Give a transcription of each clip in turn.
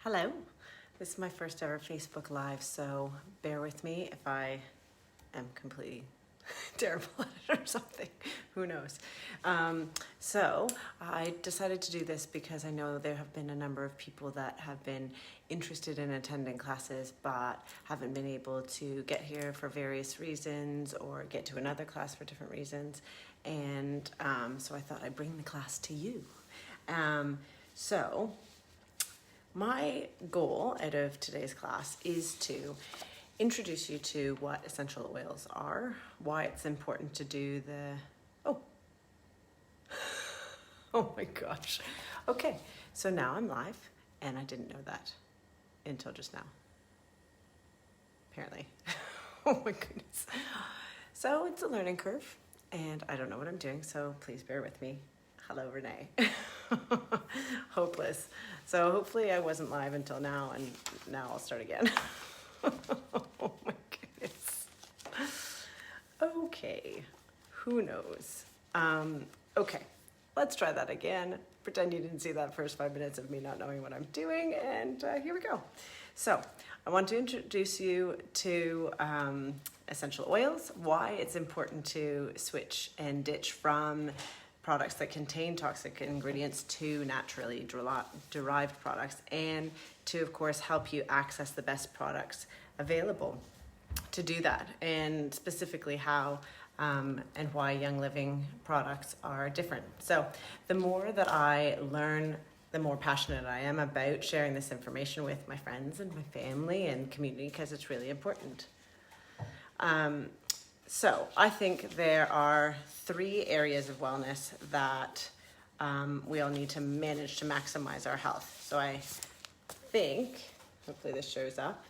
Hello, this is my first ever Facebook Live, so bear with me if I am completely terrible at it or something, who knows. So I decided to do this because I know there have been a number of people that have been interested in attending classes but haven't been able to get here for various reasons or get to another class for different reasons, and so I thought I'd bring the class to you. My goal out of today's class is to introduce you to what essential oils are, why it's important to do oh my gosh. Okay, so now I'm live, and I didn't know that until just now, apparently. Oh my goodness. So it's a learning curve, and I don't know what I'm doing, so please bear with me. Hello, Renee. Hopeless. So hopefully I wasn't live until now, and now I'll start again. Oh my goodness. Okay, who knows? Okay, let's try that again. Pretend you didn't see that first 5 minutes of me not knowing what I'm doing, and here we go. So I want to introduce you to essential oils, why it's important to switch and ditch from products that contain toxic ingredients to naturally derived products, and to, of course, help you access the best products available to do that, and specifically how and why Young Living products are different. So the more that I learn, the more passionate I am about sharing this information with my friends and my family and community, because it's really important. So I think there are 3 areas of wellness that we all need to manage to maximize our health. So I think, hopefully this shows up.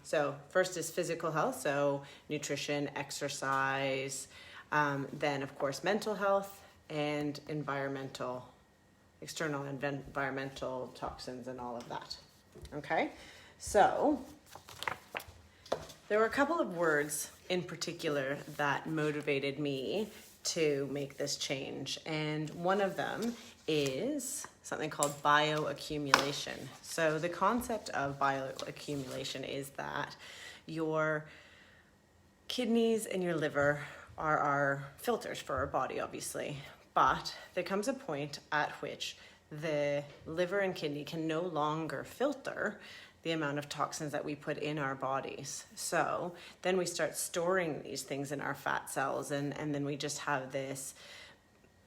So first is physical health, so nutrition, exercise, then of course mental health, and external environmental toxins and all of that. Okay, so there were a couple of words in particular that motivated me to make this change, and one of them is something called bioaccumulation. So the concept of bioaccumulation is that your kidneys and your liver are our filters for our body, obviously, but there comes a point at which the liver and kidney can no longer filter the amount of toxins that we put in our bodies. So then we start storing these things in our fat cells, and then we just have this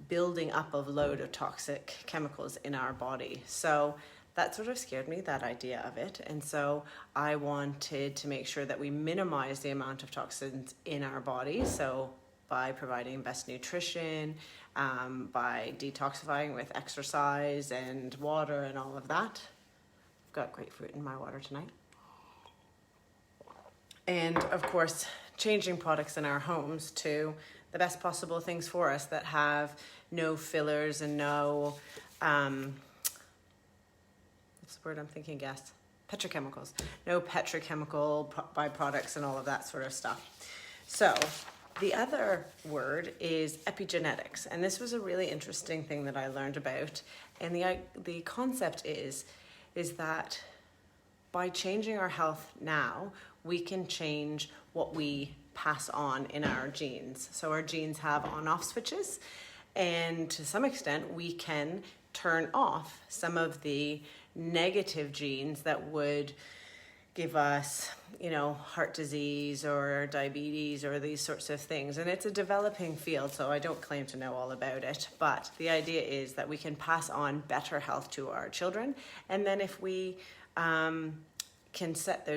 building up of load of toxic chemicals in our body. So that sort of scared me, that idea of it. And so I wanted to make sure that we minimize the amount of toxins in our body. So by providing best nutrition, by detoxifying with exercise and water and all of that. I've got grapefruit in my water tonight. And of course, changing products in our homes to the best possible things for us that have no fillers and no, what's the word I'm thinking, gas? Petrochemicals. No petrochemical byproducts and all of that sort of stuff. So the other word is epigenetics. And this was a really interesting thing that I learned about. And the concept is that by changing our health now, we can change what we pass on in our genes. So our genes have on-off switches, and to some extent we can turn off some of the negative genes that would give us, heart disease or diabetes or these sorts of things. And it's a developing field, so I don't claim to know all about it, but the idea is that we can pass on better health to our children, and then if we can set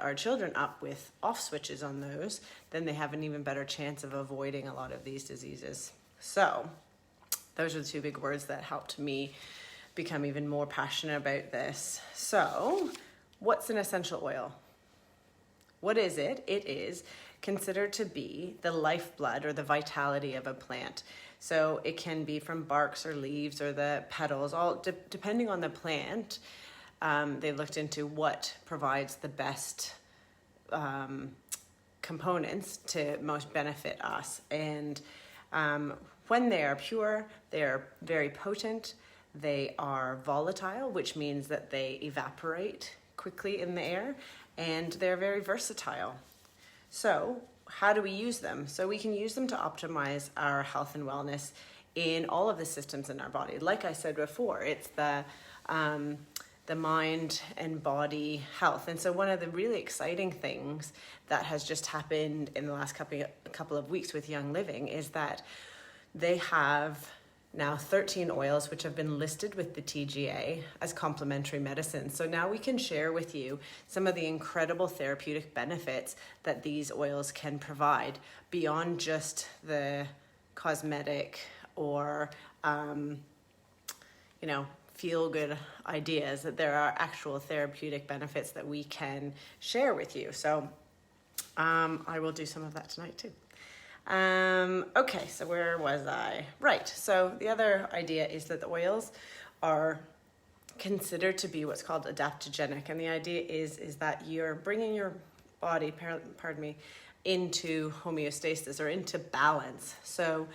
our children up with off switches on those, then they have an even better chance of avoiding a lot of these diseases. So those are the 2 big words that helped me become even more passionate about this. So what's an essential oil? What is it? It is considered to be the lifeblood or the vitality of a plant. So it can be from barks or leaves or the petals, all depending on the plant. They looked into what provides the best components to most benefit us. And when they are pure, they are very potent, they are volatile, which means that they evaporate quickly in the air, and they're very versatile. So how do we use them? So we can use them to optimize our health and wellness in all of the systems in our body. Like I said before, it's the mind and body health. And so one of the really exciting things that has just happened in the last couple of weeks with Young Living is that they have now 13 oils which have been listed with the TGA as complementary medicines. So now we can share with you some of the incredible therapeutic benefits that these oils can provide beyond just the cosmetic or, feel good ideas, that there are actual therapeutic benefits that we can share with you. So I will do some of that tonight too. Okay, so where was I? Right, so the other idea is that the oils are considered to be what's called adaptogenic, and the idea is that you're bringing your body, into homeostasis or into balance. So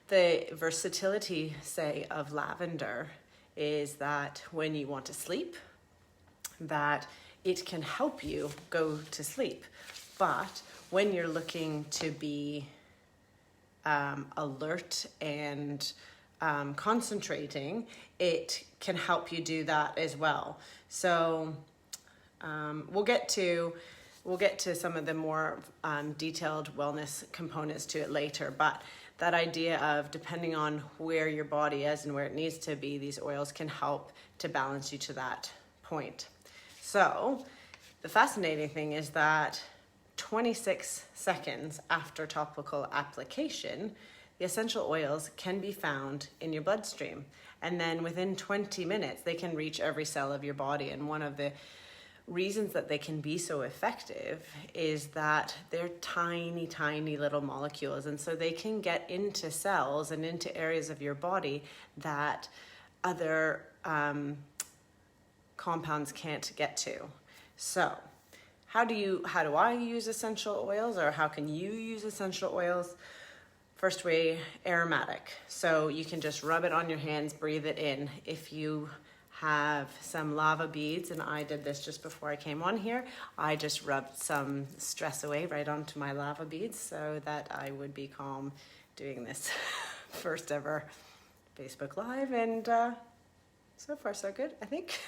the versatility, say, of lavender is that when you want to sleep, that it can help you go to sleep. But when you're looking to be alert and concentrating, it can help you do that as well. So we'll get to some of the more detailed wellness components to it later, but that idea of depending on where your body is and where it needs to be, these oils can help to balance you to that point. So the fascinating thing is that 26 seconds after topical application, the essential oils can be found in your bloodstream. And then within 20 minutes, they can reach every cell of your body. And one of the reasons that they can be so effective is that they're tiny, tiny little molecules. And so they can get into cells and into areas of your body that other compounds can't get to. So how do I use essential oils, or how can you use essential oils? First way, aromatic. So you can just rub it on your hands, breathe it in. If you have some lava beads, and I did this just before I came on here, I just rubbed some stress away right onto my lava beads so that I would be calm doing this first ever Facebook Live, and so far so good, I think.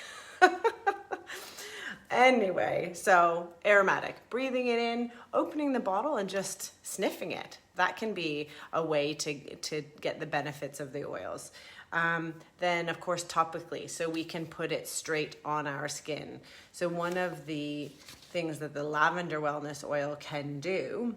Anyway, so aromatic, breathing it in, opening the bottle and just sniffing it. That can be a way to get the benefits of the oils. Then, of course, topically, so we can put it straight on our skin. So one of the things that the lavender wellness oil can do,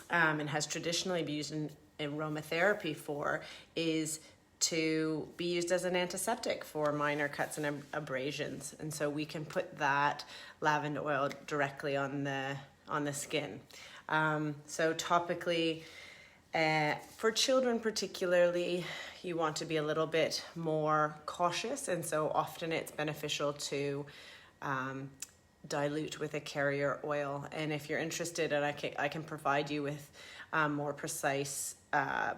and has traditionally been used in aromatherapy for, is to be used as an antiseptic for minor cuts and abrasions. And so we can put that lavender oil directly on the skin. So topically, for children particularly, you want to be a little bit more cautious, and so often it's beneficial to dilute with a carrier oil. And if you're interested, and I can provide you with more precise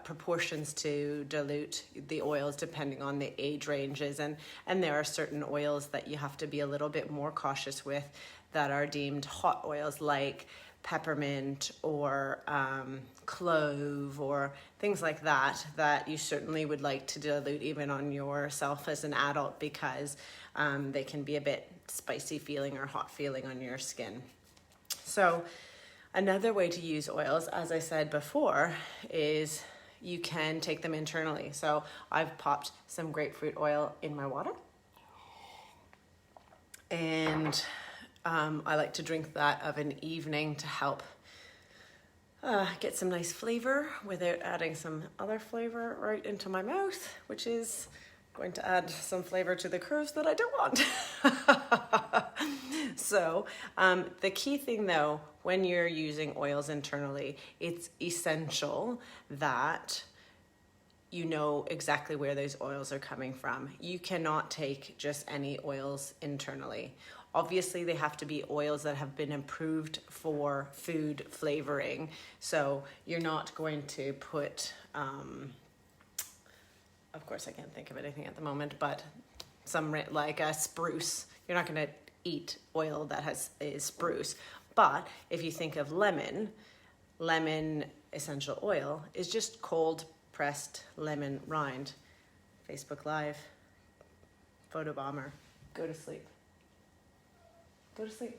proportions to dilute the oils depending on the age ranges, and there are certain oils that you have to be a little bit more cautious with that are deemed hot oils, like peppermint or clove or things like that you certainly would like to dilute even on yourself as an adult, because they can be a bit spicy feeling or hot feeling on your skin. So another way to use oils, as I said before, is you can take them internally. So I've popped some grapefruit oil in my water, and I like to drink that of an evening to help get some nice flavor without adding some other flavor right into my mouth, which is going to add some flavor to the curves that I don't want. So the key thing though, when you're using oils internally, it's essential that you know exactly where those oils are coming from. You cannot take just any oils internally. Obviously, they have to be oils that have been approved for food flavoring. So you're not going to put of course I can't think of anything at the moment, but like a spruce. You're not going to eat oil that is spruce. But if you think of lemon essential oil is just cold pressed lemon rind. Facebook Live, photo bomber, go to sleep. Go to sleep.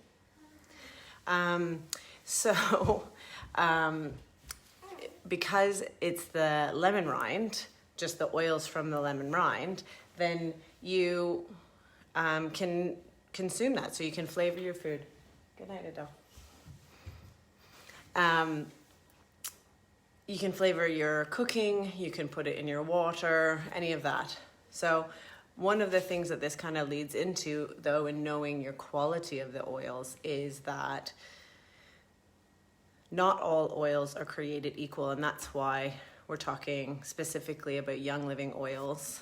Because it's the lemon rind, just the oils from the lemon rind, then you can consume that, so you can flavor your food. Good night, Adele. You can flavor your cooking, you can put it in your water, any of that. So one of the things that this kind of leads into, though, in knowing your quality of the oils is that not all oils are created equal, and that's why we're talking specifically about Young Living oils,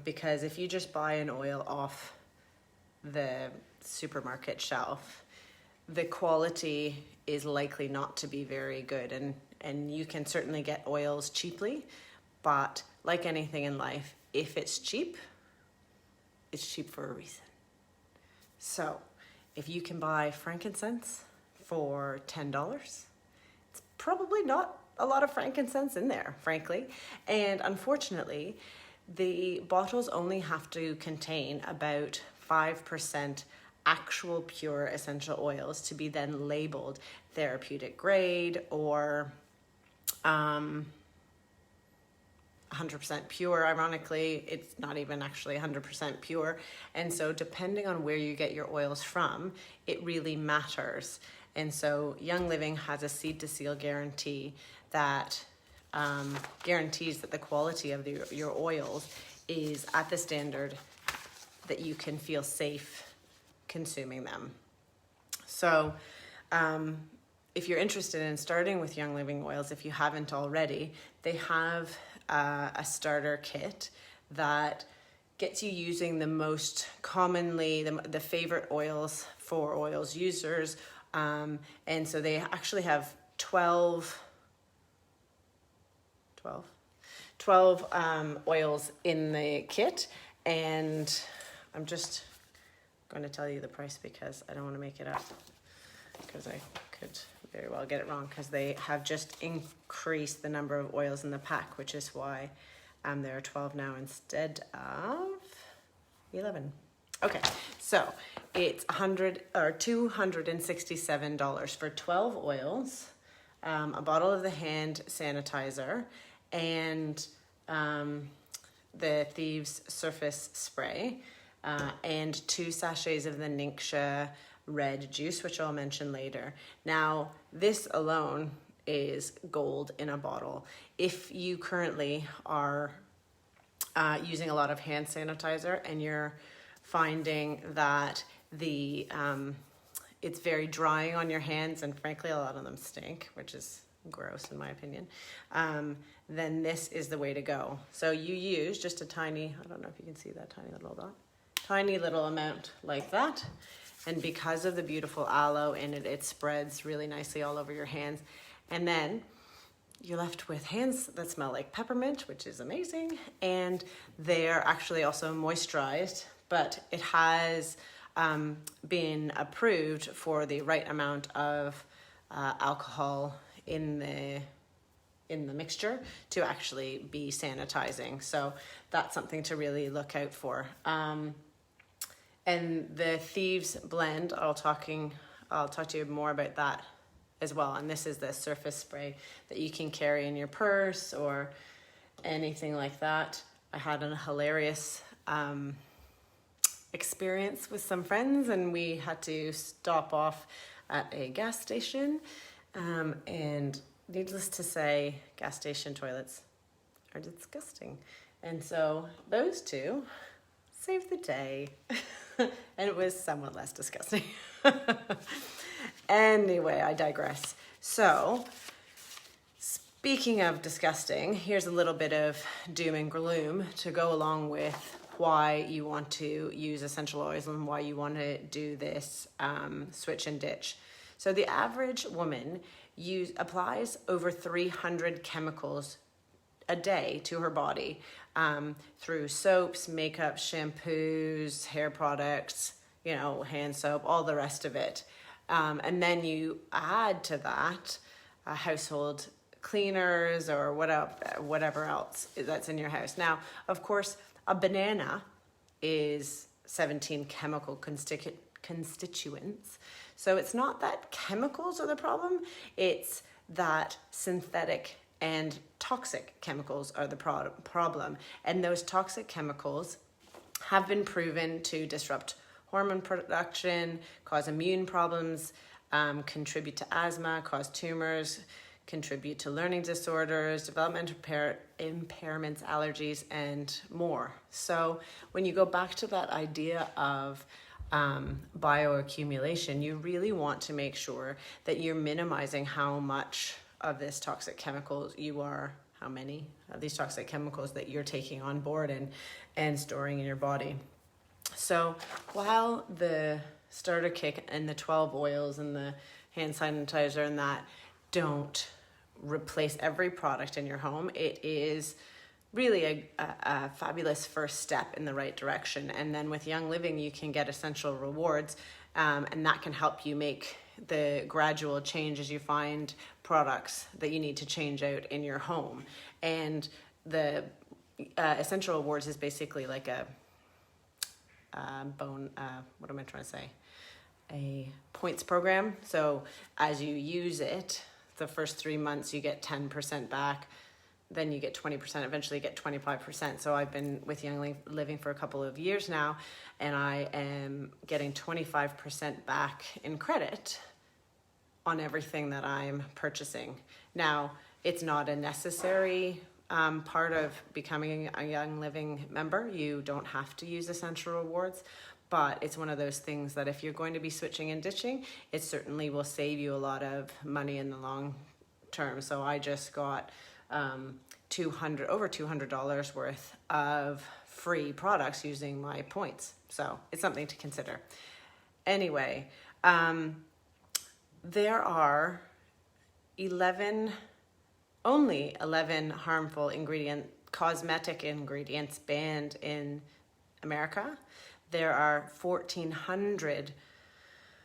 because if you just buy an oil off the supermarket shelf, the quality is likely not to be very good, and you can certainly get oils cheaply, but like anything in life, if it's cheap for a reason. So if you can buy frankincense for $10, it's probably not a lot of frankincense in there, frankly. And unfortunately, the bottles only have to contain about 5% actual pure essential oils to be then labeled therapeutic grade or 100% pure. Ironically, it's not even actually 100% pure. And so depending on where you get your oils from, it really matters. And so Young Living has a seed to seal guarantee that guarantees that the quality of your oils is at the standard that you can feel safe consuming them. So if you're interested in starting with Young Living oils, if you haven't already, they have a starter kit that gets you using the most commonly, the favorite oils for oils users. And so they actually have 12 oils in the kit, and I'm just going to tell you the price because I don't want to make it up, because I could very well get it wrong, because they have just increased the number of oils in the pack, which is why there are 12 now instead of 11. Okay, so it's $267 for 12 oils, a bottle of the hand sanitizer, and the Thieves Surface Spray, and 2 sachets of the Ningxia red juice, which I'll mention later. Now, this alone is gold in a bottle. If you currently are using a lot of hand sanitizer and you're finding that it's very drying on your hands, and frankly a lot of them stink, which is gross in my opinion, then this is the way to go. So you use just a tiny, I don't know if you can see that tiny little dot, tiny little amount like that, and because of the beautiful aloe in it, it spreads really nicely all over your hands, and then you're left with hands that smell like peppermint, which is amazing, and they're actually also moisturized, but it has been approved for the right amount of alcohol in the mixture to actually be sanitizing. So that's something to really look out for. And the Thieves blend, I'll talk to you more about that as well. And this is the surface spray that you can carry in your purse or anything like that. I had a hilarious experience with some friends, and we had to stop off at a gas station, and needless to say, gas station toilets are disgusting, and so those two saved the day. And it was somewhat less disgusting. Anyway, I digress. So speaking of disgusting, here's a little bit of doom and gloom to go along with why you want to use essential oils and why you want to do this switch and ditch. So the average woman applies over 300 chemicals a day to her body through soaps, makeup, shampoos, hair products, hand soap, all the rest of it. And then you add to that household cleaners or whatever else that's in your house. Now, of course, a banana is 17 chemical constituents. So it's not that chemicals are the problem, it's that synthetic and toxic chemicals are the problem. And those toxic chemicals have been proven to disrupt hormone production, cause immune problems, contribute to asthma, cause tumors, contribute to learning disorders, developmental impairments, allergies, and more. So when you go back to that idea of bioaccumulation, you really want to make sure that you're minimizing how much of this toxic chemicals how many of these toxic chemicals that you're taking on board and storing in your body. So while the starter kit and the 12 oils and the hand sanitizer and that don't replace every product in your home, it is really a fabulous first step in the right direction. And then with Young Living, you can get essential rewards, and that can help you make the gradual change as you find products that you need to change out in your home. And the essential rewards is basically like a a points program. So as you use it, the first 3 months you get 10% back, then you get 20%, eventually you get 25%. So I've been with Young Living for a couple of years now, and I am getting 25% back in credit on everything that I'm purchasing. Now, it's not a necessary part of becoming a Young Living member. You don't have to use essential rewards, but it's one of those things that if you're going to be switching and ditching, it certainly will save you a lot of money in the long term. So I just got over $200 worth of free products using my points. So it's something to consider. Anyway, there are only 11 harmful cosmetic ingredients banned in America. There are 1,400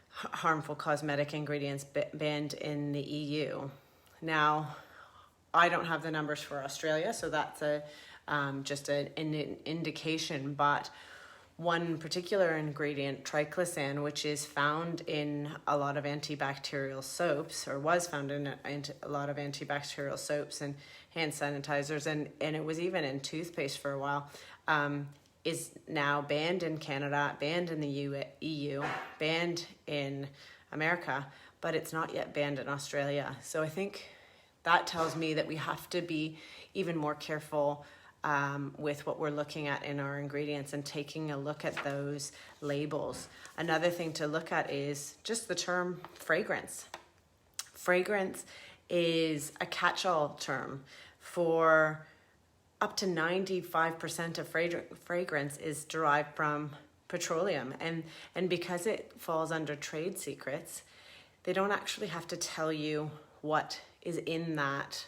harmful cosmetic ingredients banned in the EU. Now, I don't have the numbers for Australia, so that's just an indication, but one particular ingredient, triclosan, which is found in a lot of antibacterial soaps, or was found in a lot of antibacterial soaps and hand sanitizers, and it was even in toothpaste for a while, is now banned in Canada, banned in the EU, banned in America, but it's not yet banned in Australia. So I think that tells me that we have to be even more careful with what we're looking at in our ingredients and taking a look at those labels. Another thing to look at is just the term fragrance. Fragrance is a catch-all term for up to 95% of fragrance is derived from petroleum. And because it falls under trade secrets, they don't actually have to tell you what is in that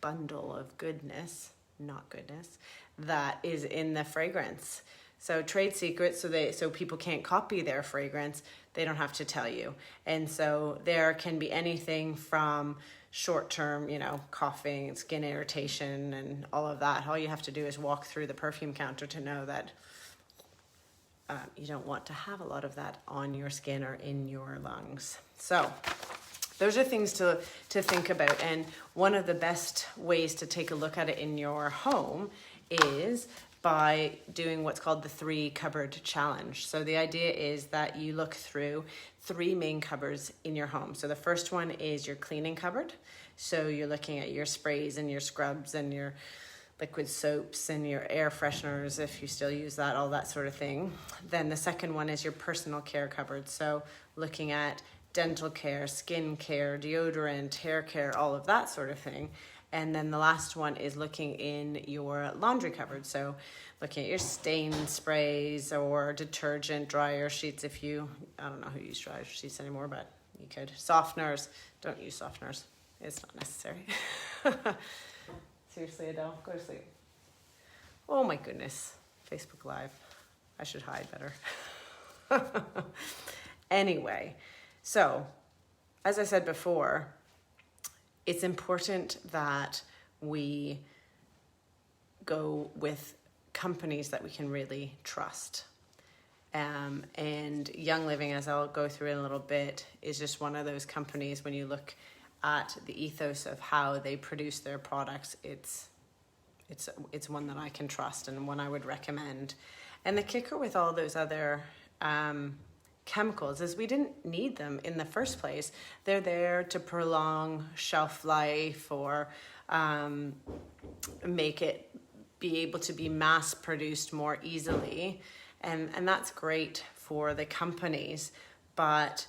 bundle of not goodness, that is in the fragrance. So trade secrets, so people can't copy their fragrance, they don't have to tell you. And so there can be anything from short-term, coughing, skin irritation, and all of that. All you have to do is walk through the perfume counter to know that you don't want to have a lot of that on your skin or in your lungs. So those are things to think about. And one of the best ways to take a look at it in your home is by doing what's called the 3 cupboard challenge. So the idea is that you look through 3 main cupboards in your home. So the first one is your cleaning cupboard. So you're looking at your sprays and your scrubs and your liquid soaps and your air fresheners, if you still use that, all that sort of thing. Then the second one is your personal care cupboard. So looking at dental care, skin care, deodorant, hair care, all of that sort of thing. And then the last one is looking in your laundry cupboard. So looking at your stain sprays or detergent, dryer sheets I don't know who uses dryer sheets anymore, but you could. Softeners, don't use softeners. It's not necessary. Seriously, Adele, go to sleep. Oh my goodness. Facebook Live. I should hide better. Anyway, so as I said before, it's important that we go with companies that we can really trust. And Young Living, as I'll go through in a little bit, is just one of those companies. When you look at the ethos of how they produce their products, it's one that I can trust and one I would recommend. And the kicker with all those other chemicals is we didn't need them in the first place. They're there to prolong shelf life or make it be able to be mass produced more easily. And that's great for the companies, but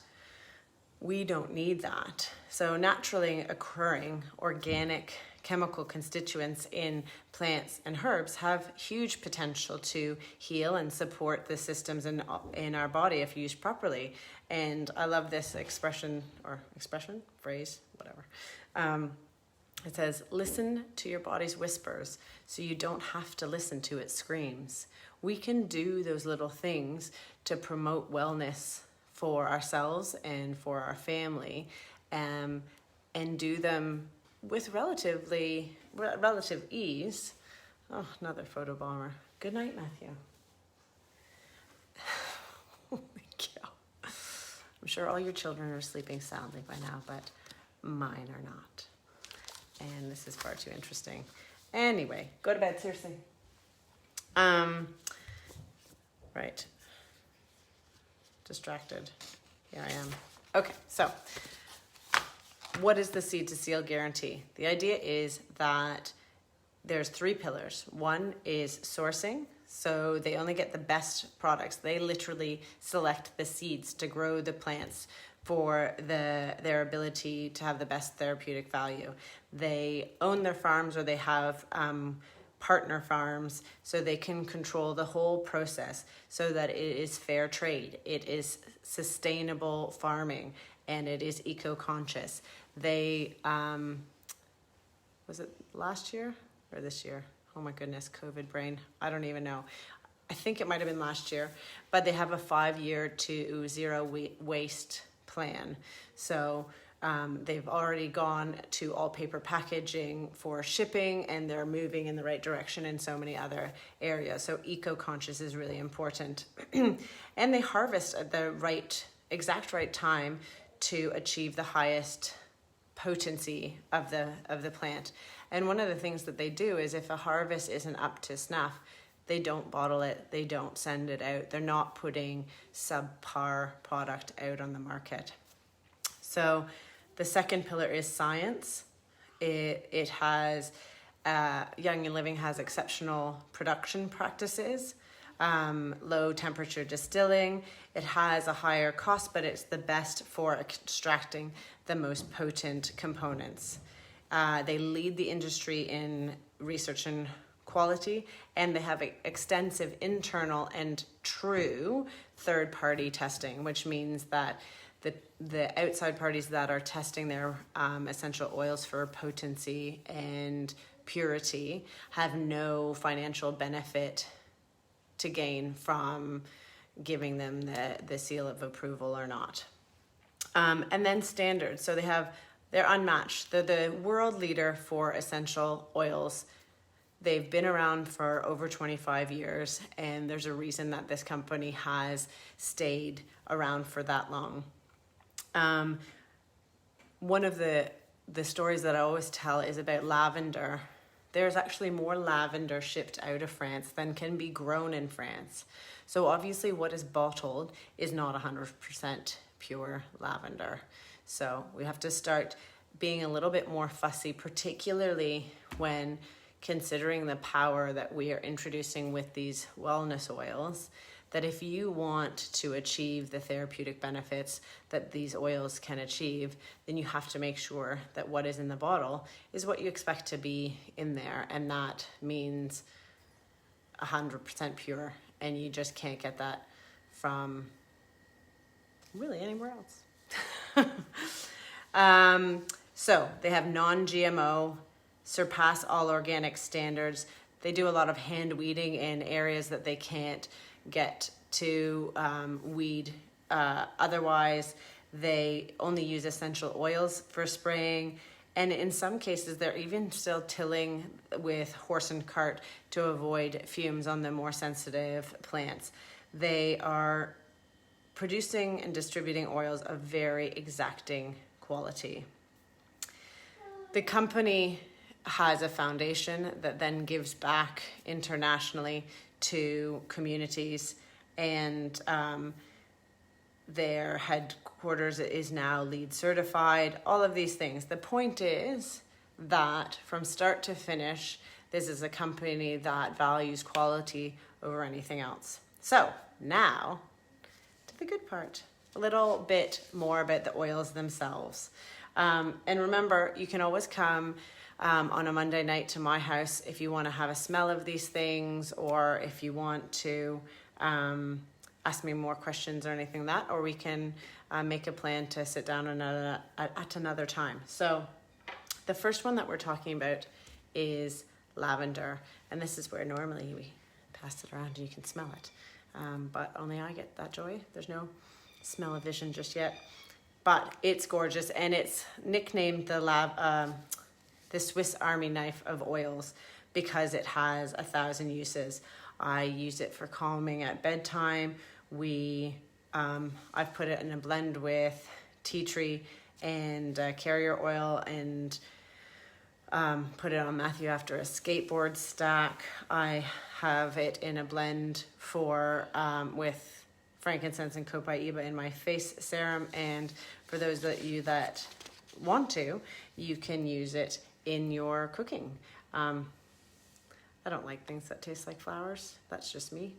we don't need that. So naturally occurring organic chemical constituents in plants and herbs have huge potential to heal and support the systems in our body if used properly. And I love this phrase, whatever. It says, listen to your body's whispers so you don't have to listen to its screams. We can do those little things to promote wellness for ourselves and for our family, and do them with relative ease. Oh, another photo bomber. Good night, Matthew. Oh my God. I'm sure all your children are sleeping soundly by now, but mine are not. And this is far too interesting. Anyway, go to bed, seriously. Right. Distracted. Here I am. Okay, so what is the Seed to Seal guarantee? The idea is that there's 3 pillars. One is sourcing. So they only get the best products. They literally select the seeds to grow the plants for their ability to have the best therapeutic value. They own their farms, or they have partner farms, so they can control the whole process so that it is fair trade, it is sustainable farming, and it is eco-conscious. They, was it last year or this year? Oh my goodness, COVID brain. I don't even know. I think it might have been last year, but they have a 5-year to zero waste plan. So they've already gone to all paper packaging for shipping, and they're moving in the right direction in so many other areas. So eco-conscious is really important. And they harvest at the exact right time to achieve the highest potency of the plant. And one of the things that they do is, if a harvest isn't up to snuff, they don't bottle it, they don't send it out. They're not putting subpar product out on the market. So the second pillar is science. It has, Young and Living has exceptional production practices, low temperature distilling. It has a higher cost, but it's the best for extracting the most potent components. They lead the industry in research and quality, and they have extensive internal and true third-party testing, which means that the outside parties that are testing their essential oils for potency and purity have no financial benefit to gain from giving them the seal of approval or not. And then standards. So they're unmatched. They're the world leader for essential oils. They've been around for over 25 years, and there's a reason that this company has stayed around for that long. One of the stories that I always tell is about lavender. There's actually more lavender shipped out of France than can be grown in France. So obviously what is bottled is not 100% pure lavender. So we have to start being a little bit more fussy, particularly when considering the power that we are introducing with these wellness oils, that if you want to achieve the therapeutic benefits that these oils can achieve, then you have to make sure that what is in the bottle is what you expect to be in there. And that means 100% pure. And you just can't get that from really anywhere else. So they have non-GMO, surpass all organic standards. They do a lot of hand weeding in areas that they can't get to weed otherwise. They only use essential oils for spraying. And in some cases, they're even still tilling with horse and cart to avoid fumes on the more sensitive plants. They are producing and distributing oils of very exacting quality. The company has a foundation that then gives back internationally to communities, and their headquarters is now LEED certified, all of these things. The point is that from start to finish, this is a company that values quality over anything else. So now to the good part, a little bit more about the oils themselves. And remember, you can always come on a Monday night to my house if you want to have a smell of these things, or if you want to ask me more questions or anything like that, or we can make a plan to sit down at another time. So the first one that we're talking about is lavender, and this is where normally we pass it around and you can smell it, but only I get that joy. There's no smell-o-vision just yet, but it's gorgeous, and it's nicknamed the Swiss Army knife of oils because it has 1,000 uses. I use it for calming at bedtime. I've put it in a blend with tea tree and carrier oil, and put it on Matthew after a skateboard stack. I have it in a blend for with frankincense and copaiba in my face serum, and for those of you that want to, you can use it in your cooking. I don't like things that taste like flowers. That's just me.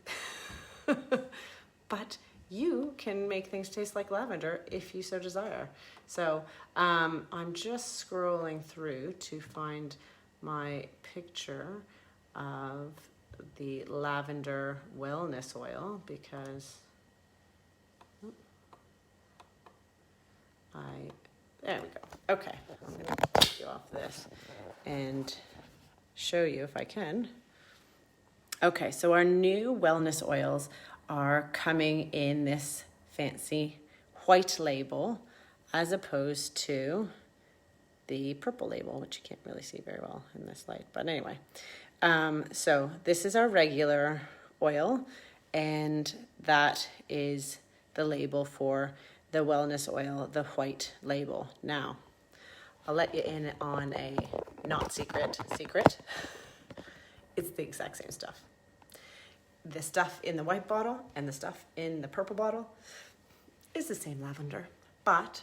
But you can make things taste like lavender if you so desire. So I'm just scrolling through to find my picture of the lavender wellness oil, because there we go. Okay, I'm gonna take you off this and show you if I can. Okay, so our new wellness oils are coming in this fancy white label as opposed to the purple label, which you can't really see very well in this light. But anyway, so this is our regular oil, and that is the label for the wellness oil, the white label. Now, I'll let you in on a not secret. It's the exact same stuff. The stuff in the white bottle and the stuff in the purple bottle is the same lavender. But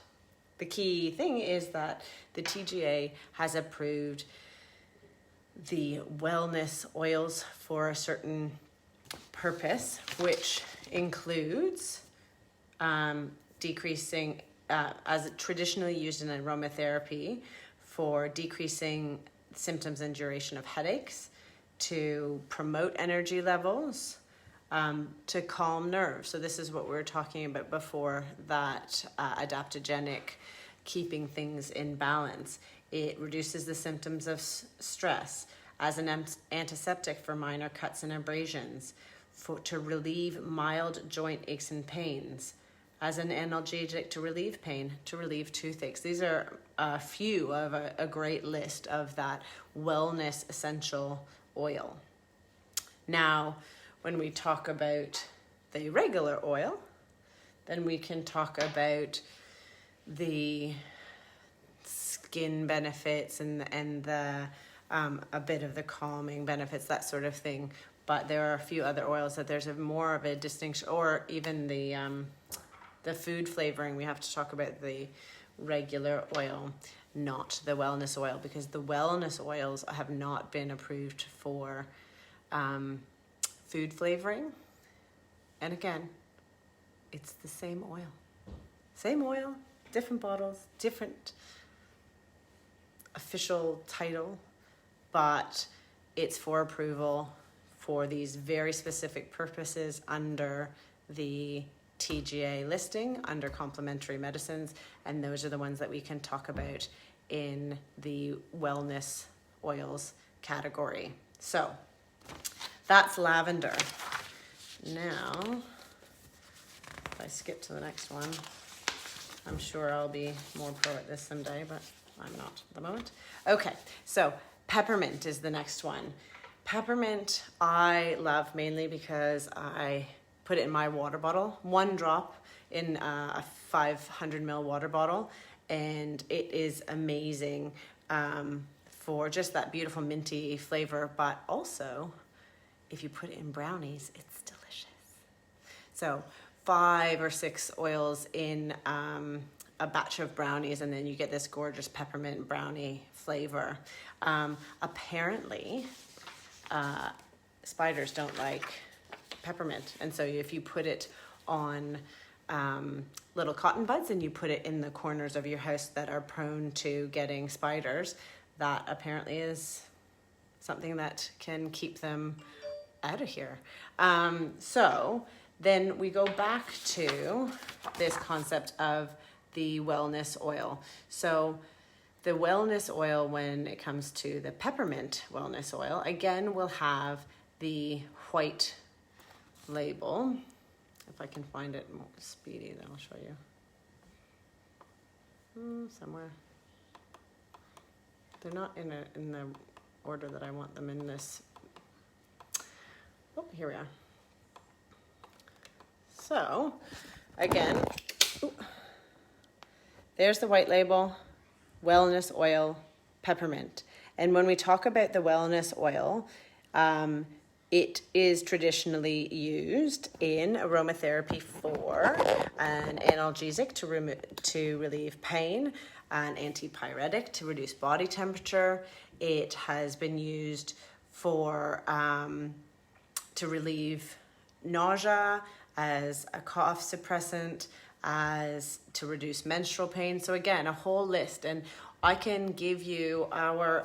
the key thing is that the TGA has approved the wellness oils for a certain purpose, which includes decreasing, as traditionally used in aromatherapy, for decreasing symptoms and duration of headaches, to promote energy levels, to calm nerves. So this is what we were talking about before, that adaptogenic, keeping things in balance. It reduces the symptoms of stress, as an antiseptic for minor cuts and abrasions, to relieve mild joint aches and pains, as an analgesic to relieve pain, to relieve toothaches. These are a few of a great list of that wellness essential oil. Now, when we talk about the regular oil, then we can talk about the skin benefits and the a bit of the calming benefits, that sort of thing. But there are a few other oils that there's more of a distinction, or even the food flavoring. We have to talk about the regular oil, not the wellness oil, because the wellness oils have not been approved for food flavoring. And again, it's the same oil, different bottles, different official title, but it's for approval for these very specific purposes under the TGA listing, under complementary medicines, and those are the ones that we can talk about in the wellness oils category. So that's lavender. Now, if I skip to the next one, I'm sure I'll be more pro at this someday, but I'm not at the moment. Okay, so peppermint is the next one. Peppermint I love mainly because I put it in my water bottle, 1 drop in a 500 ml water bottle, and it is amazing for just that beautiful minty flavor, but also if you put it in brownies, it's delicious. So 5 or 6 oils in a batch of brownies, and then you get this gorgeous peppermint brownie flavor. Apparently, spiders don't like peppermint, and so if you put it on little cotton buds and you put it in the corners of your house that are prone to getting spiders, that apparently is something that can keep them out of here. So then we go back to this concept of the wellness oil. So the wellness oil, when it comes to the peppermint wellness oil, again, will have the white label. If I can find it more speedy, then I'll show you. Somewhere. They're not in the order that I want them in this. Oh, here we are. So, again, there's the white label, wellness oil, peppermint. And when we talk about the wellness oil, it is traditionally used in aromatherapy for an analgesic to relieve pain, an antipyretic to reduce body temperature. It has been used for to relieve nausea, as a cough suppressant, as to reduce menstrual pain. So again, a whole list. And I can give you our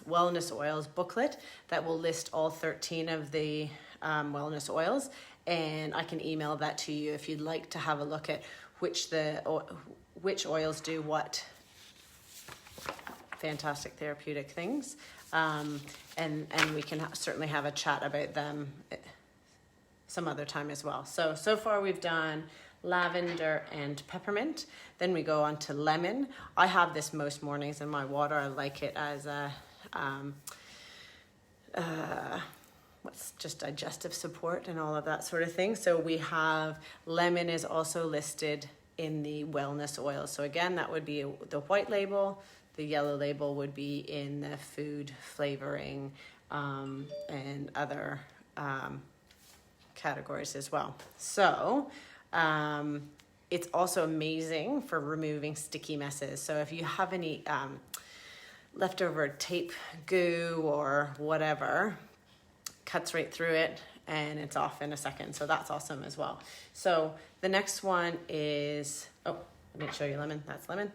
wellness oils booklet that will list all 13 of the wellness oils, and I can email that to you if you'd like to have a look at which oils do what fantastic therapeutic things, and we can certainly have a chat about them some other time as well. So far we've done lavender and peppermint. Then we go on to lemon. I have this most mornings in my water. I like it as a what's just digestive support and all of that sort of thing. So we have lemon is also listed in the wellness oil. So again, that would be the white label. The yellow label would be in the food flavoring and other categories as well. So it's also amazing for removing sticky messes. So if you have any leftover tape goo or whatever, cuts right through it and it's off in a second. So that's awesome as well. So the next one is, oh, let me show you lemon. That's lemon.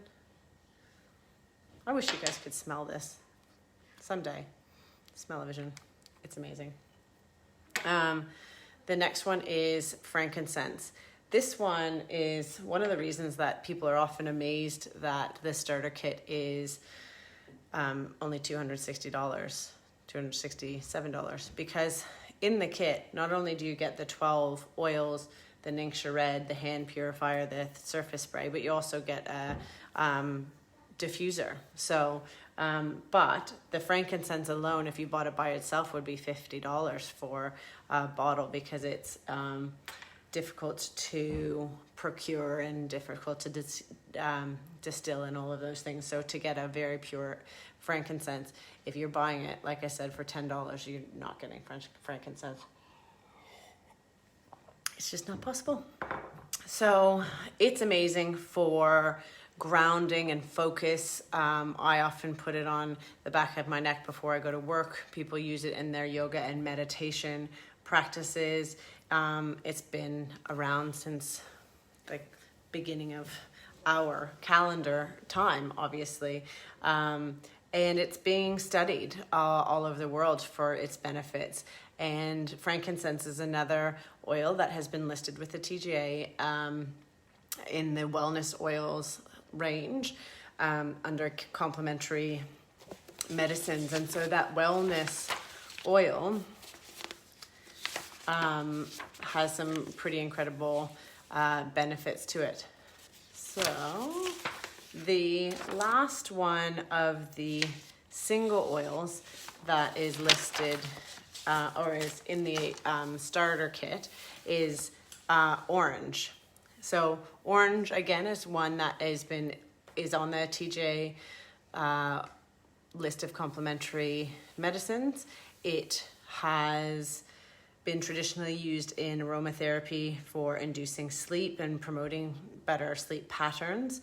I wish you guys could smell this someday. Smell-o-vision. It's amazing. The next one is frankincense. This one is one of the reasons that people are often amazed that the starter kit is only $260, $267, because in the kit, not only do you get the 12 oils, the Ningxia Red, the hand purifier, the surface spray, but you also get a diffuser. So, but the frankincense alone, if you bought it by itself, would be $50 for a bottle, because it's difficult to procure and difficult to distill and all of those things. So to get a very pure frankincense, if you're buying it, like I said, for $10, you're not getting frankincense. It's just not possible. So it's amazing for grounding and focus. I often put it on the back of my neck before I go to work. People use it in their yoga and meditation practices. It's been around since the beginning of our calendar time, obviously. And it's being studied all over the world for its benefits. And frankincense is another oil that has been listed with the TGA in the wellness oils range. under complementary medicines. And so that wellness oil has some pretty incredible benefits to it. So the last one of the single oils that is listed or is in the starter kit is orange. So orange again is one that is on the TJ list of complementary medicines. It has been traditionally used in aromatherapy for inducing sleep and promoting better sleep patterns,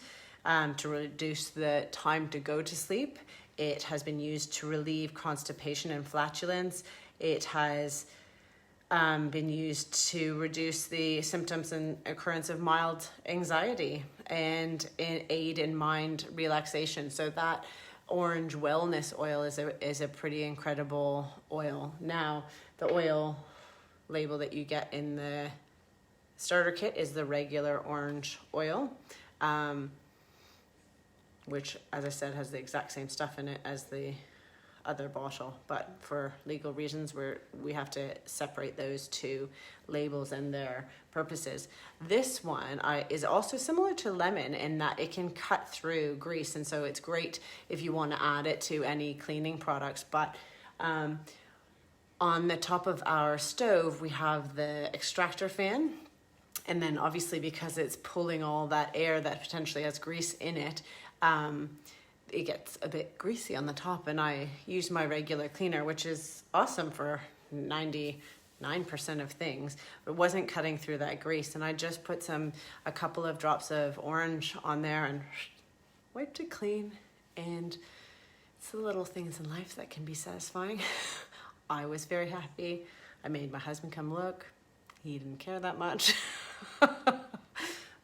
to reduce the time to go to sleep. It has been used to relieve constipation and flatulence. It has been used to reduce the symptoms and occurrence of mild anxiety and aid in mind relaxation. So that orange wellness oil is a pretty incredible oil. Now, the oil label that you get in the starter kit is the regular orange oil, which, as I said, has the exact same stuff in it as the other bottle, but for legal reasons we have to separate those two labels and their purposes. This one is also similar to lemon in that it can cut through grease, and so it's great if you want to add it to any cleaning products. But on the top of our stove we have the extractor fan, and then obviously because it's pulling all that air that potentially has grease in it, it gets a bit greasy on the top, and I use my regular cleaner, which is awesome for 99% of things, but wasn't cutting through that grease. And I just put a couple of drops of orange on there and wiped it clean. And it's the little things in life that can be satisfying. I was very happy. I made my husband come look. He didn't care that much.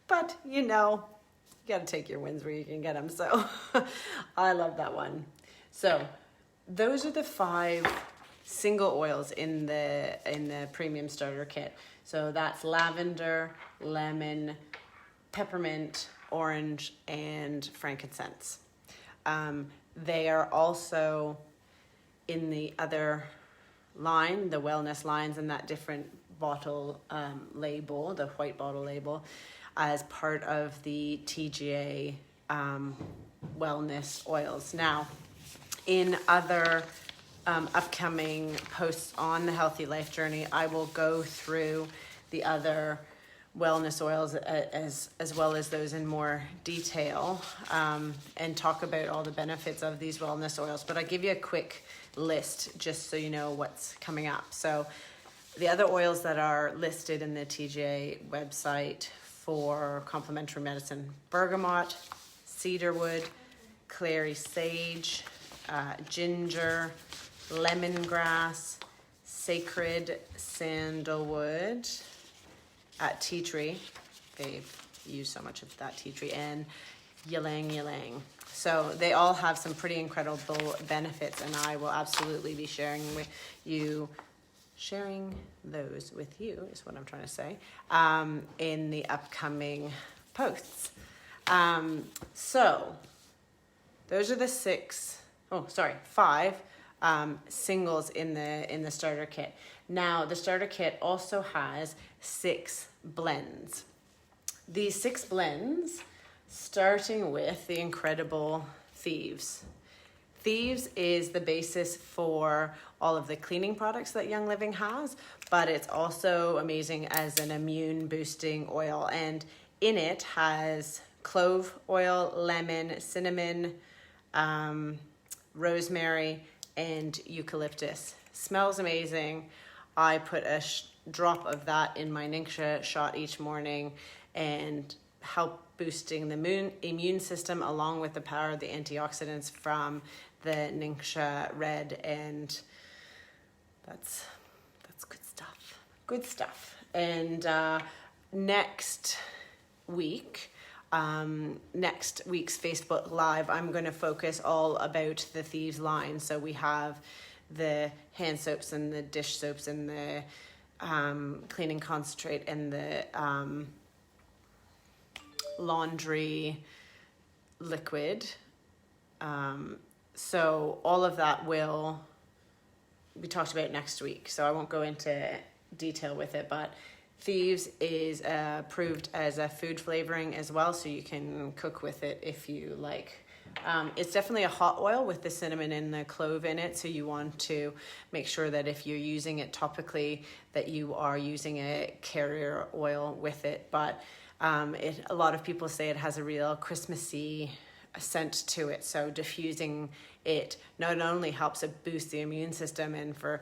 But you got to take your wins where you can get them. So I love that one. So those are the 5 single oils in the premium starter kit. So that's lavender, lemon, peppermint, orange, and frankincense. They are also in the other line, the wellness lines, and that different bottle label, the white bottle label, as part of the TGA wellness oils. Now, in other upcoming posts on the Healthy Life Journey, I will go through the other wellness oils as well as those in more detail, and talk about all the benefits of these wellness oils. But I'll give you a quick list just so you know what's coming up. So the other oils that are listed in the TGA website for complementary medicine: bergamot, cedarwood, clary sage, ginger, lemongrass, sacred sandalwood, tea tree. They use so much of that tea tree, and ylang ylang. So they all have some pretty incredible benefits, and I will absolutely be sharing those with you is what I'm trying to say, in the upcoming posts. So those are the 5 singles in the starter kit. Now the starter kit also has 6 blends. These 6 blends, starting with the incredible Thieves. Thieves is the basis for all of the cleaning products that Young Living has, but it's also amazing as an immune boosting oil. And in it has clove oil, lemon, cinnamon, rosemary, and eucalyptus. Smells amazing. I put a drop of that in my Ningxia shot each morning and help boosting the immune system, along with the power of the antioxidants from the Ningxia red, and that's good stuff. And next week's Facebook Live, I'm going to focus all about the Thieves line. So we have the hand soaps and the dish soaps and the cleaning concentrate and the laundry liquid, So all of that will be talked about next week. So I won't go into detail with it, but Thieves is approved as a food flavoring as well, so you can cook with it if you like. It's definitely a hot oil with the cinnamon and the clove in it, so you want to make sure that if you're using it topically that you are using a carrier oil with it. But a lot of people say it has a real Christmassy scent to it, so diffusing it not only helps it boost the immune system, and for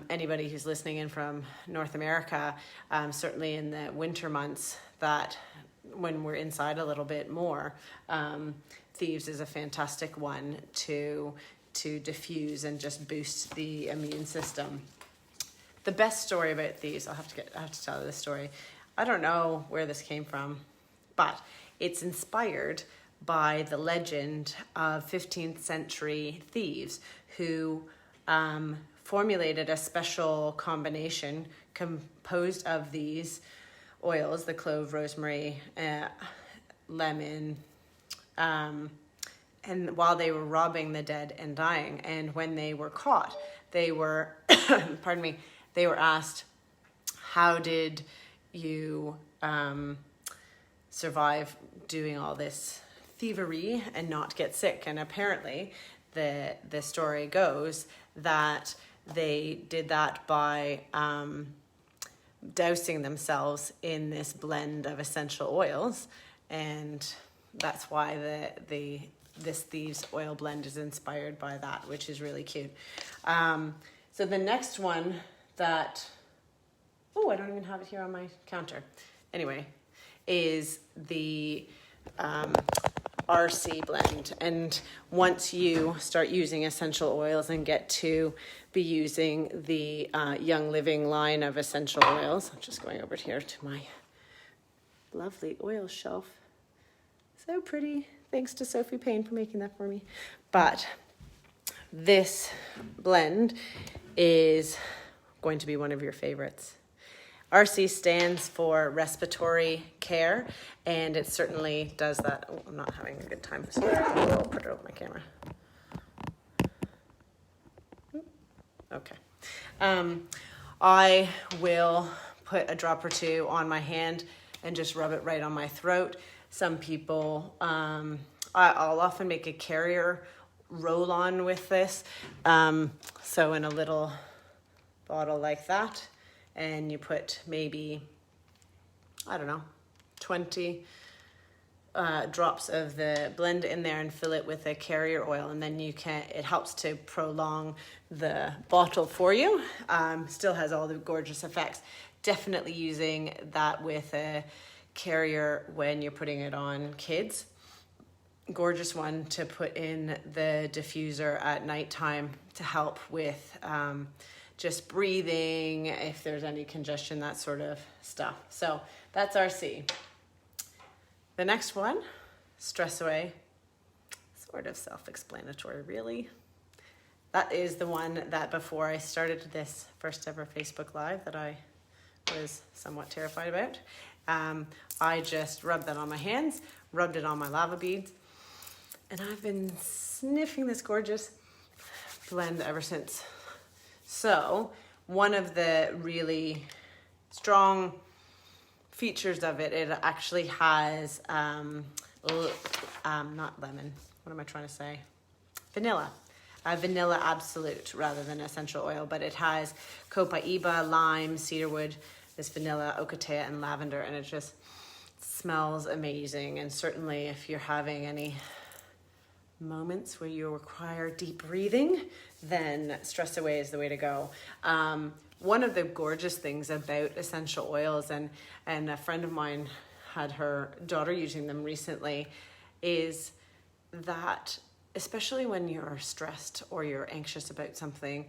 anybody who's listening in from North America, certainly in the winter months, that when we're inside a little bit more, Thieves is a fantastic one to diffuse and just boost the immune system. The best story about Thieves, I have to tell this story. I don't know where this came from, but it's inspired by the legend of 15th century thieves who formulated a special combination composed of these oils, the clove, rosemary, lemon, and while they were robbing the dead and dying. And when they were caught, they were, pardon me, they were asked, how did you survive doing all this thievery and not get sick? And apparently the story goes that they did that by dousing themselves in this blend of essential oils, and that's why this Thieves oil blend is inspired by that, which is really cute. So the next one that, I don't even have it here on my counter. Anyway, is the RC blend. And once you start using essential oils and get to be using the Young Living line of essential oils, I'm just going over here to my lovely oil shelf. So pretty. Thanks to Sophie Payne for making that for me. But this blend is going to be one of your favorites. RC stands for respiratory care, and it certainly does that. Oh, I'm not having a good time, so I'll put it over my camera. Okay. I will put a drop or two on my hand and just rub it right on my throat. Some people, I'll often make a carrier roll-on with this. So in a little bottle like that, and you put maybe, 20 drops of the blend in there and fill it with a carrier oil, and then it helps to prolong the bottle for you. Still has all the gorgeous effects. Definitely using that with a carrier when you're putting it on kids. Gorgeous one to put in the diffuser at nighttime to help with just breathing, if there's any congestion, that sort of stuff. So that's RC. The next one, Stress Away, sort of self-explanatory, really. That is the one that before I started this first ever Facebook Live that I was somewhat terrified about. I just rubbed that on my hands, rubbed it on my lava beads, and I've been sniffing this gorgeous blend ever since. So one of the really strong features of it, it actually has, not lemon, what am I trying to say? Vanilla. Vanilla absolute rather than essential oil, but it has copaiba, lime, cedarwood, this vanilla, ocotea, and lavender, and it just smells amazing. And certainly if you're having any moments where you require deep breathing, then Stress Away is the way to go. One of the gorgeous things about essential oils, and a friend of mine had her daughter using them recently, is that especially when you're stressed or you're anxious about something,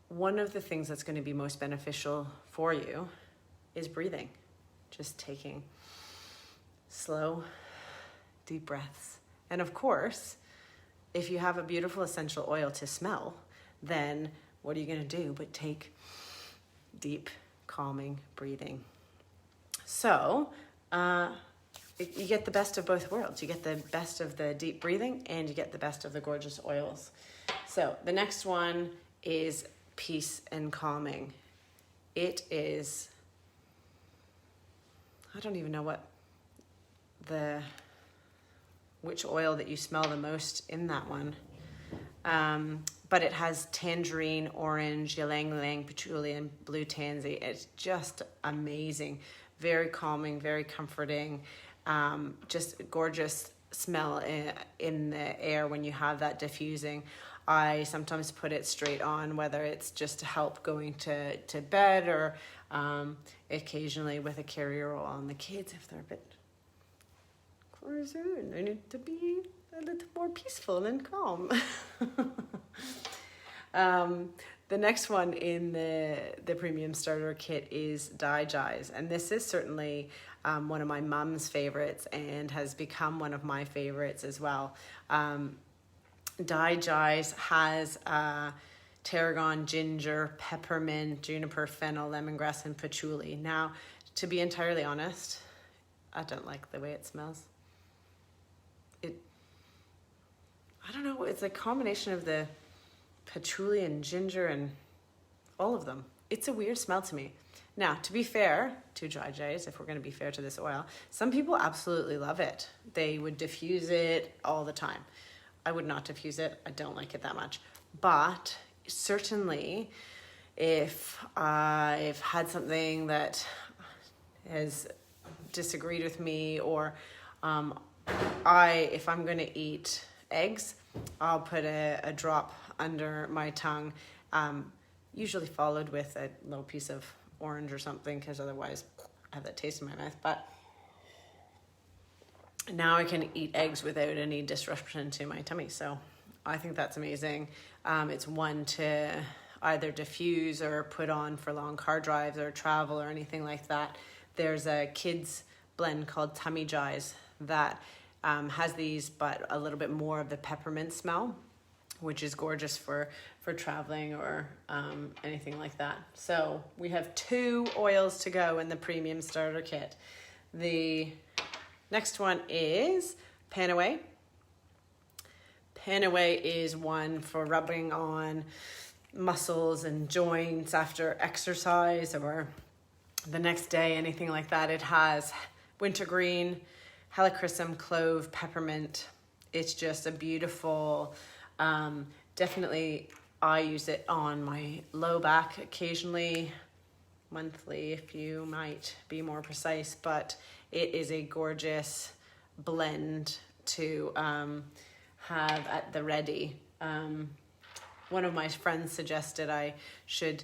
one of the things that's going to be most beneficial for you is breathing. Just taking slow, deep breaths. And of course, if you have a beautiful essential oil to smell, then what are you going to do but take deep, calming breathing? So, you get the best of both worlds. You get the best of the deep breathing and you get the best of the gorgeous oils. So the next one is peace and calming. It is, I don't even know which oil that you smell the most in that one. But it has tangerine, orange, ylang ylang, patchouli, and blue tansy. It's just amazing. Very calming, very comforting. Just gorgeous smell in the air when you have that diffusing. I sometimes put it straight on, whether it's just to help going to bed or occasionally with a carrier roll on the kids if they're a bit closer and they need to be a little more peaceful and calm. The next one in the premium starter kit is Dai-Jais, and this is certainly one of my mom's favorites and has become one of my favorites as well. Dai-Jais has tarragon, ginger, peppermint, juniper, fennel, lemongrass, and patchouli. Now, to be entirely honest, I don't like the way it smells. I don't know, it's a combination of the patchouli and ginger and all of them. It's a weird smell to me. Now, to be fair to Dai-Jais, if we're going to be fair to this oil, some people absolutely love it. They would diffuse it all the time. I would not diffuse it. I don't like it that much. But certainly, if I've had something that has disagreed with me, or if I'm going to eat eggs, I'll put a drop under my tongue, usually followed with a little piece of orange or something, because otherwise I have that taste in my mouth. But now I can eat eggs without any disruption to my tummy. So I think that's amazing. It's one to either diffuse or put on for long car drives or travel or anything like that. There's a kids blend called Tummy Jais that has these, but a little bit more of the peppermint smell, which is gorgeous for traveling or anything like that. So we have 2 oils to go in the premium starter kit. The next one is Panaway. Panaway is one for rubbing on muscles and joints after exercise or the next day, anything like that. It has wintergreen, helichrysum, clove, peppermint. It's just a beautiful, definitely I use it on my low back occasionally, monthly if you might be more precise, but it is a gorgeous blend to have at the ready. One of my friends suggested I should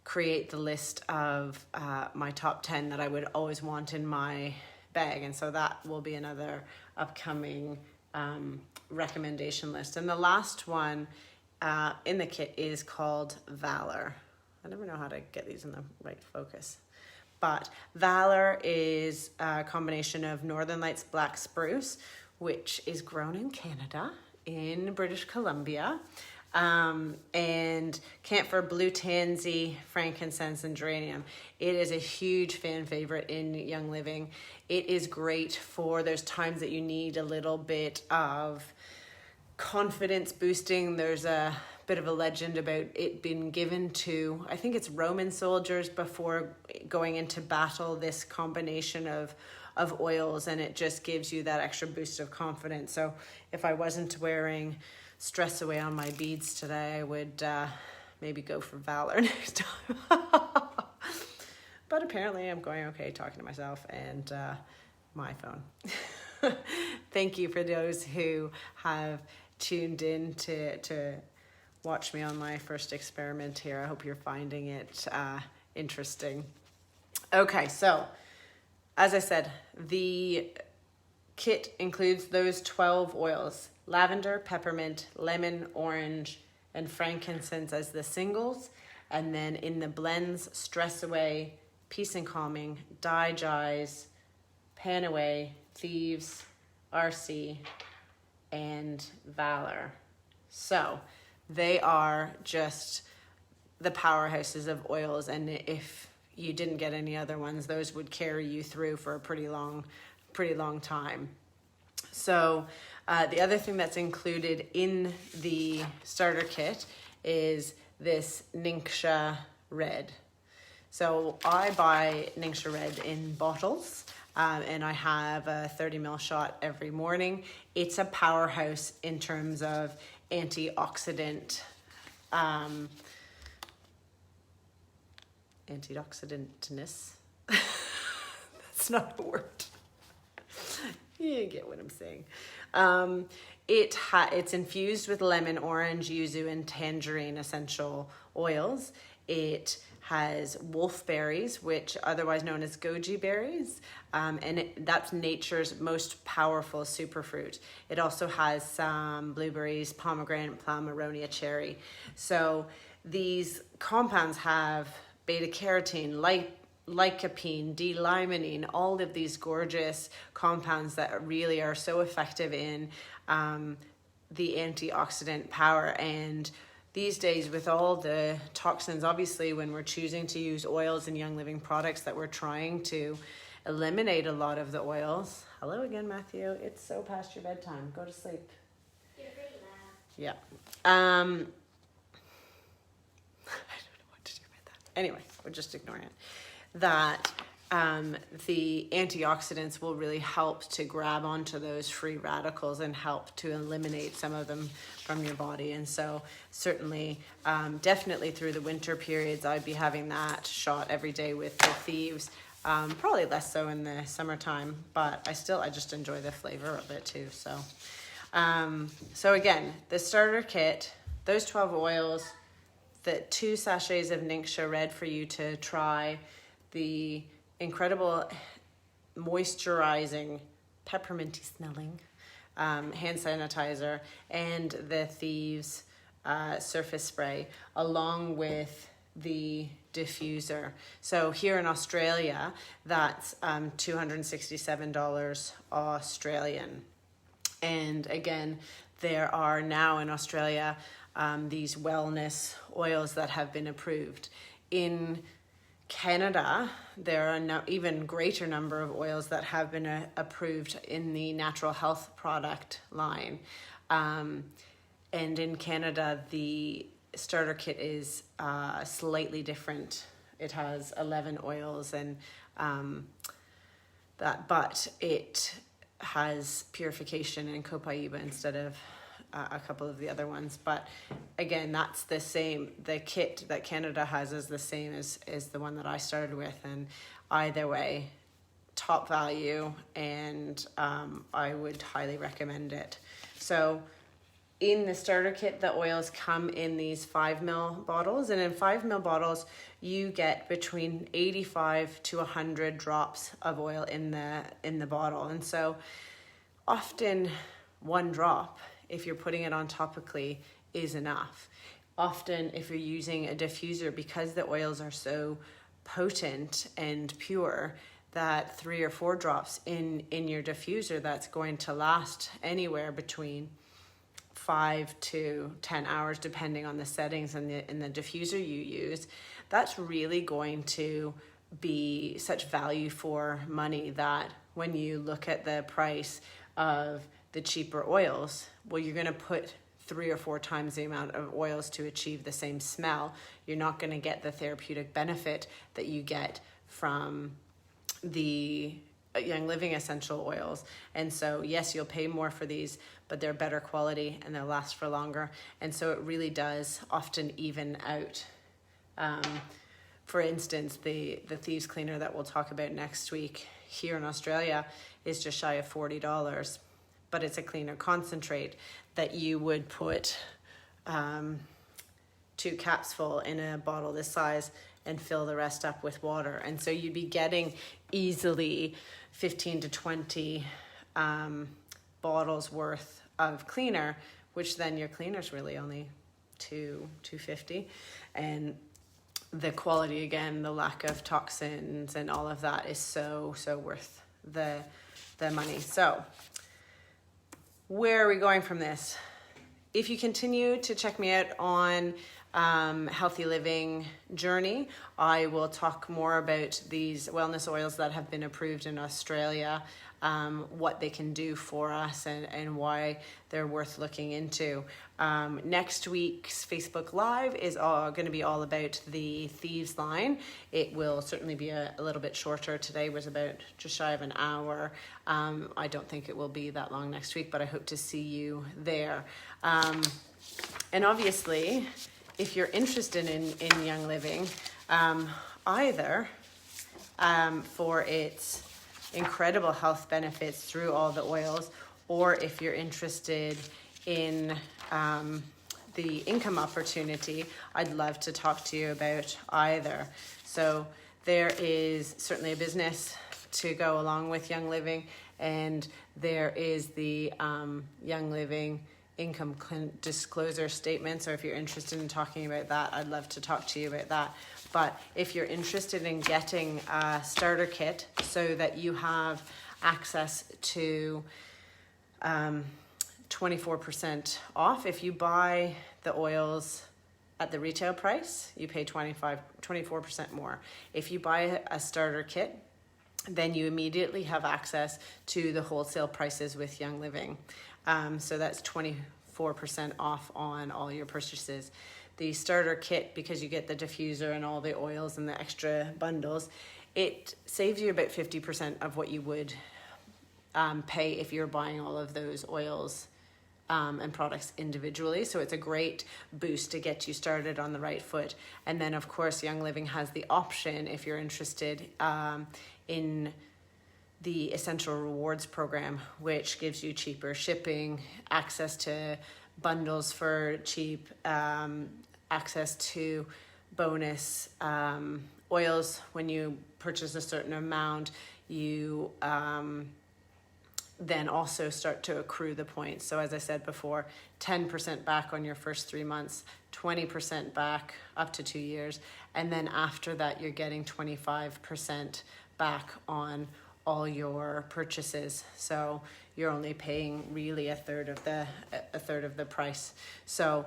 create the list of my top 10 that I would always want in my bag, and so that will be another upcoming recommendation list. And the last one in the kit is called Valor. I never know how to get these in the right focus, but Valor is a combination of Northern Lights black spruce, which is grown in Canada, in British Columbia, and camphor, blue tansy, frankincense, and geranium. It is a huge fan favorite in Young Living. It is great for those times that you need a little bit of confidence boosting. There's a bit of a legend about it being given to, I think it's Roman soldiers before going into battle, this combination of oils, and it just gives you that extra boost of confidence. So if I wasn't wearing Stress Away on my beads today, I would maybe go for Valor next time. But apparently I'm going okay talking to myself and my phone. Thank you for those who have tuned in to watch me on my first experiment here. I hope you're finding it interesting. Okay, so as I said, the kit includes those 12 oils: lavender, peppermint, lemon, orange, and frankincense as the singles. And then in the blends, Stress Away, Peace and Calming, Dai-Jais, Panaway, Thieves, RC, and Valor. So they are just the powerhouses of oils, and if you didn't get any other ones, those would carry you through for a pretty long pretty long time. So the other thing that's included in the starter kit is this Ningxia Red. So I buy Ningxia Red in bottles, and I have a 30 ml shot every morning. It's a powerhouse in terms of antioxidantness. That's not a word. You get what I'm saying. It's infused with lemon, orange, yuzu, and tangerine essential oils. It has wolfberries, which are otherwise known as goji berries, and that's nature's most powerful superfruit. It also has some blueberries, pomegranate, plum, aronia, cherry. So these compounds have beta-carotene, lycopene, D-limonene, all of these gorgeous compounds that really are so effective in the antioxidant power. And these days, with all the toxins, obviously when we're choosing to use oils in Young Living products, that we're trying to eliminate a lot of the oils. Hello again, Matthew. It's so past your bedtime. Go to sleep. You're pretty loud. Yeah. I don't know what to do with that. Anyway, we're just ignoring it. That the antioxidants will really help to grab onto those free radicals and help to eliminate some of them from your body. And so certainly, definitely through the winter periods, I'd be having that shot every day with the thieves. Probably less so in the summertime, but I just enjoy the flavor of it too. So, so again, the starter kit, those 12 oils, the 2 sachets of Ningxia Red for you to try, the incredible moisturizing, pepperminty smelling hand sanitizer, and the Thieves surface spray, along with the diffuser. So here in Australia, that's $267 Australian. And again, there are now in Australia these wellness oils that have been approved. In Canada, there are an even greater number of oils that have been approved in the natural health product line. And in Canada, the starter kit is slightly different. It has 11 oils and but it has purification and copaiba instead of a couple of the other ones. But again, that's the same. The kit that Canada has is the same as the one that I started with, and either way, top value, and I would highly recommend it. So in the starter kit, the oils come in these 5 ml bottles, and in 5 ml bottles, you get between 85 to 100 drops of oil in the bottle. And so often one drop, if you're putting it on topically, is enough. Often if you're using a diffuser, because the oils are so potent and pure, that 3 or 4 drops in your diffuser, that's going to last anywhere between 5 to 10 hours, depending on the settings and the diffuser you use. That's really going to be such value for money that when you look at the price of the cheaper oils, well, you're going to put 3 or 4 times the amount of oils to achieve the same smell. You're not going to get the therapeutic benefit that you get from the Young Living essential oils. And so yes, you'll pay more for these, but they're better quality and they'll last for longer. And so it really does often even out. For instance, the Thieves Cleaner that we'll talk about next week here in Australia is just shy of $40, but it's a cleaner concentrate that you would put 2 caps full in a bottle this size and fill the rest up with water. And so you'd be getting easily 15 to 20 bottles worth of cleaner, which then your cleaner's really only $250. And the quality, again, the lack of toxins and all of that is so worth the money. So where are we going from this? If you continue to check me out on healthy living journey, I will talk more about these wellness oils that have been approved in Australia, what they can do for us, and why they're worth looking into. Next week's Facebook Live is going to be all about the Thieves line. It will certainly be a little bit shorter. Today was about just shy of an hour. I don't think it will be that long next week, but I hope to see you there. And obviously, if you're interested in Young Living, either for its incredible health benefits through all the oils, or if you're interested in the income opportunity, I'd love to talk to you about either. So there is certainly a business to go along with Young Living, and there is the Young Living income disclosure statement. So if you're interested in talking about that, I'd love to talk to you about that. But if you're interested in getting a starter kit so that you have access to 24% off, if you buy the oils at the retail price, you pay 24% more. If you buy a starter kit, then you immediately have access to the wholesale prices with Young Living. So that's 24% off on all your purchases. The starter kit, because you get the diffuser and all the oils and the extra bundles, it saves you about 50% of what you would pay if you're buying all of those oils and products individually. So it's a great boost to get you started on the right foot. And then of course Young Living has the option, if you're interested, in the Essential Rewards program, which gives you cheaper shipping, access to bundles for cheap, access to bonus oils when you purchase a certain amount. You then also start to accrue the points. So as I said before, 10% back on your first 3 months, 20% back up to 2 years, and then after that you're getting 25% back on all your purchases. So you're only paying really a third of the price. So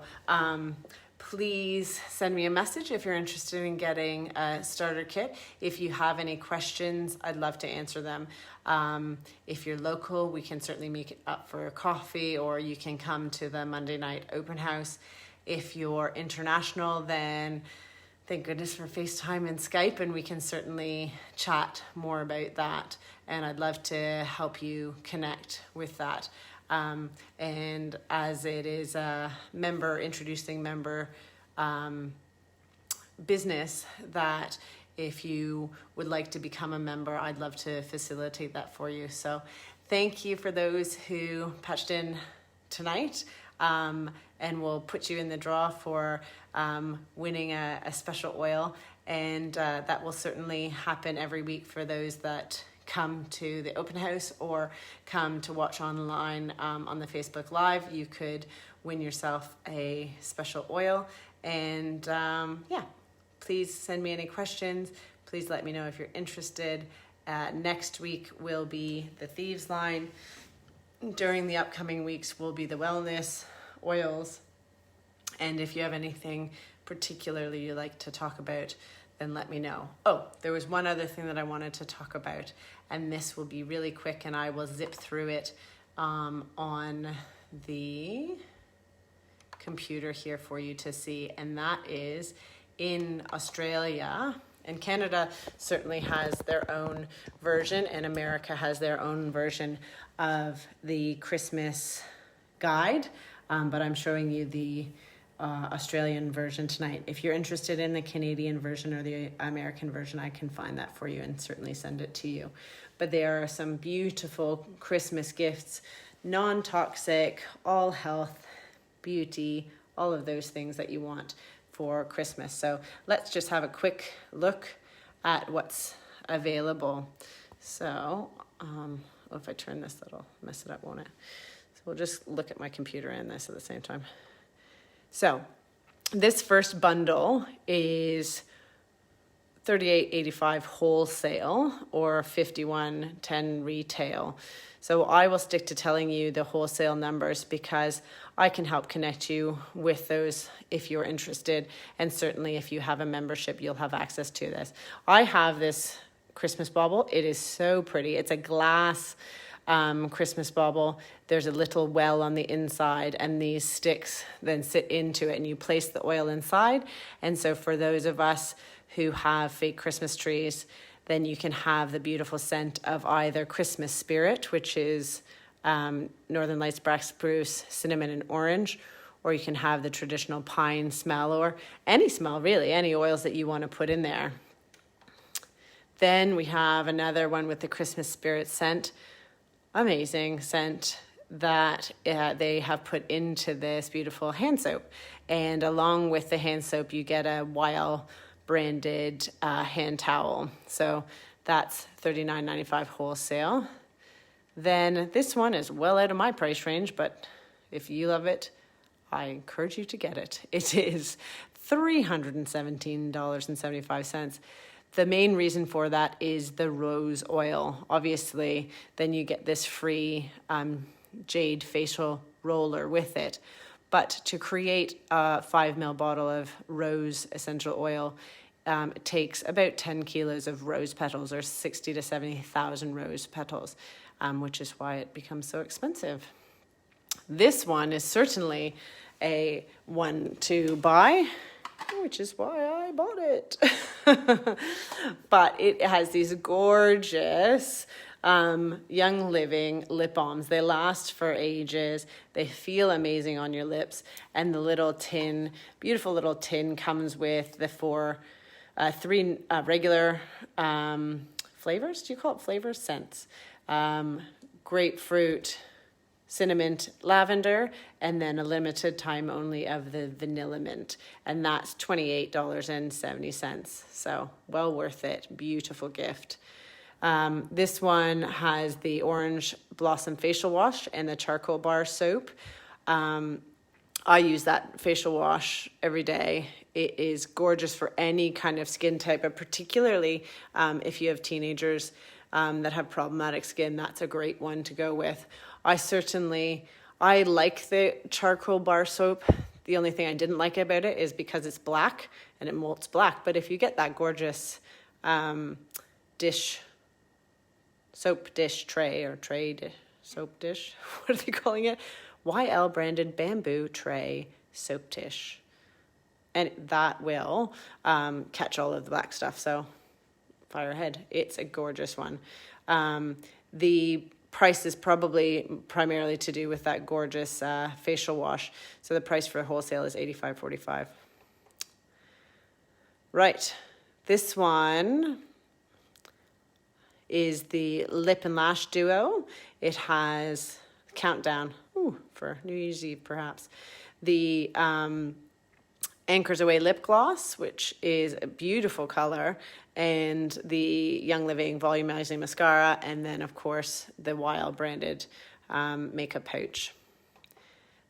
please send me a message if you're interested in getting a starter kit. If you have any questions, I'd love to answer them. If you're local, we can certainly make it up for a coffee, or you can come to the Monday night open house. If you're international, then thank goodness for FaceTime and Skype, and we can certainly chat more about that. And I'd love to help you connect with that. And as it is a introducing member business, that if you would like to become a member, I'd love to facilitate that for you. So thank you for those who patched in tonight. And we'll put you in the draw for winning a special oil. And that will certainly happen every week for those that come to the open house or come to watch online on the Facebook Live. You could win yourself a special oil. And yeah, please send me any questions. Please let me know if you're interested. Next week will be the Thieves line. During the upcoming weeks will be the wellness oils. And if you have anything particularly you'd like to talk about, then let me know. Oh, there was one other thing that I wanted to talk about, and this will be really quick, and I will zip through it on the computer here for you to see. And that is, in Australia, and Canada certainly has their own version, and America has their own version of the Christmas guide, but I'm showing you the Australian version tonight. If you're interested in the Canadian version or the American version, I can find that for you and certainly send it to you. But there are some beautiful Christmas gifts, non-toxic, all health, beauty, all of those things that you want for Christmas. So let's just have a quick look at what's available. So if I turn this, that'll mess it up, won't it? So we'll just look at my computer and this at the same time. So this first bundle is $38.85 wholesale or $51.10 retail. So I will stick to telling you the wholesale numbers because I can help connect you with those if you're interested. And certainly if you have a membership, you'll have access to this. I have this Christmas bauble. It is so pretty. It's a glass Christmas bauble. There's a little well on the inside and these sticks then sit into it and you place the oil inside. And so for those of us who have fake Christmas trees, then you can have the beautiful scent of either Christmas Spirit, which is Northern Lights black spruce, cinnamon, and orange, or you can have the traditional pine smell, or any smell really, any oils that you want to put in there. Then we have another one with the Christmas Spirit scent, amazing scent that they have put into this beautiful hand soap. And along with the hand soap, you get a Weil branded hand towel. So that's $39.95 wholesale. Then this one is well out of my price range, but if you love it, I encourage you to get it. It is $317.75. The main reason for that is the rose oil. Obviously, then you get this free jade facial roller with it. But to create a 5 ml bottle of rose essential oil, it takes about 10 kilos of rose petals, or 60 to 70,000 rose petals, which is why it becomes so expensive. This one is certainly a one to buy, which is why I bought it. But it has these gorgeous Young Living lip balms. They last for ages. They feel amazing on your lips. And the little tin, beautiful little tin, comes with the three regular flavors. Do you call it flavors? Scents. Grapefruit, cinnamon, lavender, and then a limited time only of the vanilla mint. And that's $28.70. So well worth it. Beautiful gift. This one has the orange blossom facial wash and the charcoal bar soap. I use that facial wash every day. It is gorgeous for any kind of skin type, but particularly if you have teenagers that have problematic skin, that's a great one to go with. I like the charcoal bar soap. The only thing I didn't like about it is because it's black and it molts black. But if you get that gorgeous soap dish tray, or soap dish, what are they calling it? YL branded bamboo tray soap dish. And that will catch all of the black stuff. So fire ahead. It's a gorgeous one. The price is probably primarily to do with that gorgeous facial wash. So the price for wholesale is $85.45. Right. This one is the Lip and Lash Duo. It has countdown for New Year's Eve, perhaps. The Anchors Away lip gloss, which is a beautiful color, and the Young Living volumizing mascara, and then of course the Weil branded makeup pouch.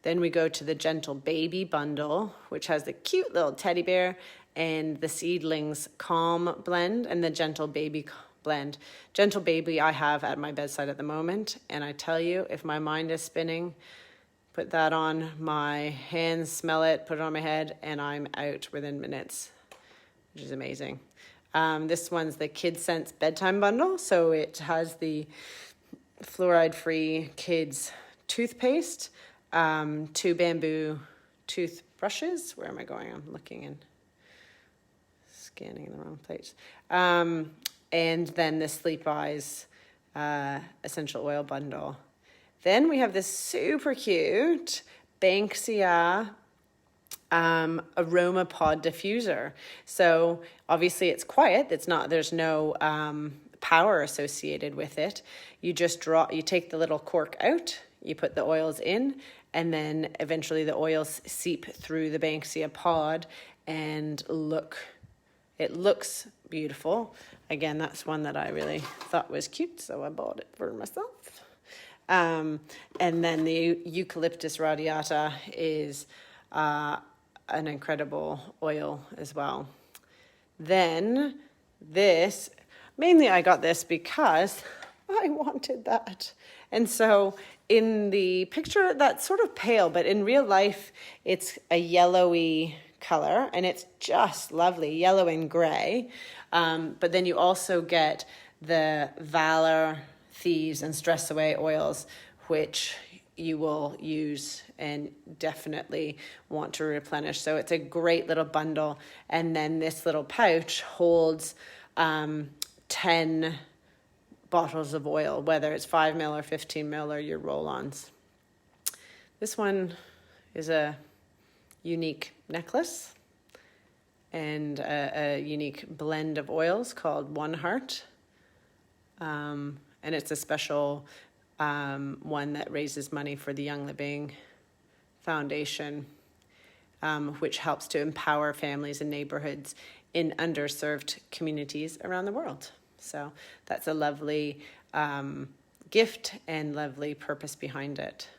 Then we go to the Gentle Baby bundle, which has the cute little teddy bear and the Seedlings Calm blend and the Gentle Baby blend. Gentle Baby I have at my bedside at the moment, and I tell you, if my mind is spinning, put that on my hands, smell it, put it on my head, and I'm out within minutes, which is amazing. This one's the Kid Sense bedtime bundle, so it has the fluoride-free kids toothpaste, 2 bamboo toothbrushes. Where am I going? I'm looking and scanning in the wrong place. And then the Sleep Eyes essential oil bundle. Then we have this super cute Banksia aroma pod diffuser. So obviously it's quiet. There's no power associated with it. You just you take the little cork out, you put the oils in, and then eventually the oils seep through the Banksia pod and it looks beautiful. Again, that's one that I really thought was cute, so I bought it for myself. And then the Eucalyptus radiata is an incredible oil as well. Then this, mainly I got this because I wanted that. And so in the picture, that's sort of pale, but in real life, it's a yellowy color, and it's just lovely, yellow and gray. But then you also get the Valor, Thieves, and Stress Away oils, which you will use and definitely want to replenish. So it's a great little bundle. And then this little pouch holds 10 bottles of oil, whether it's 5 ml or 15 ml or your roll-ons. This one is a unique necklace and a unique blend of oils called One Heart. And it's a special one that raises money for the Young Living Foundation, which helps to empower families and neighborhoods in underserved communities around the world. So that's a lovely gift and lovely purpose behind it.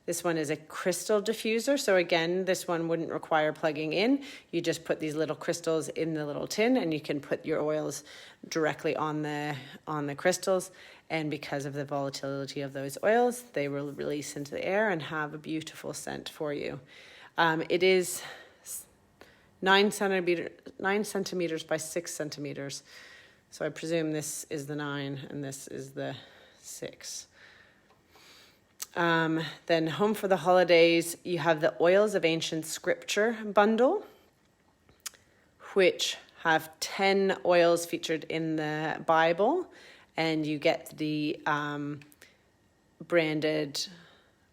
This one is a crystal diffuser. So again, this one wouldn't require plugging in. You just put these little crystals in the little tin, and you can put your oils directly on the crystals. And because of the volatility of those oils, they will release into the air and have a beautiful scent for you. It is 9 centimeters by 6 centimeters. So I presume this is the 9 and this is the 6. Then Home for the Holidays, you have the Oils of Ancient Scripture bundle, which have 10 oils featured in the Bible, and you get the branded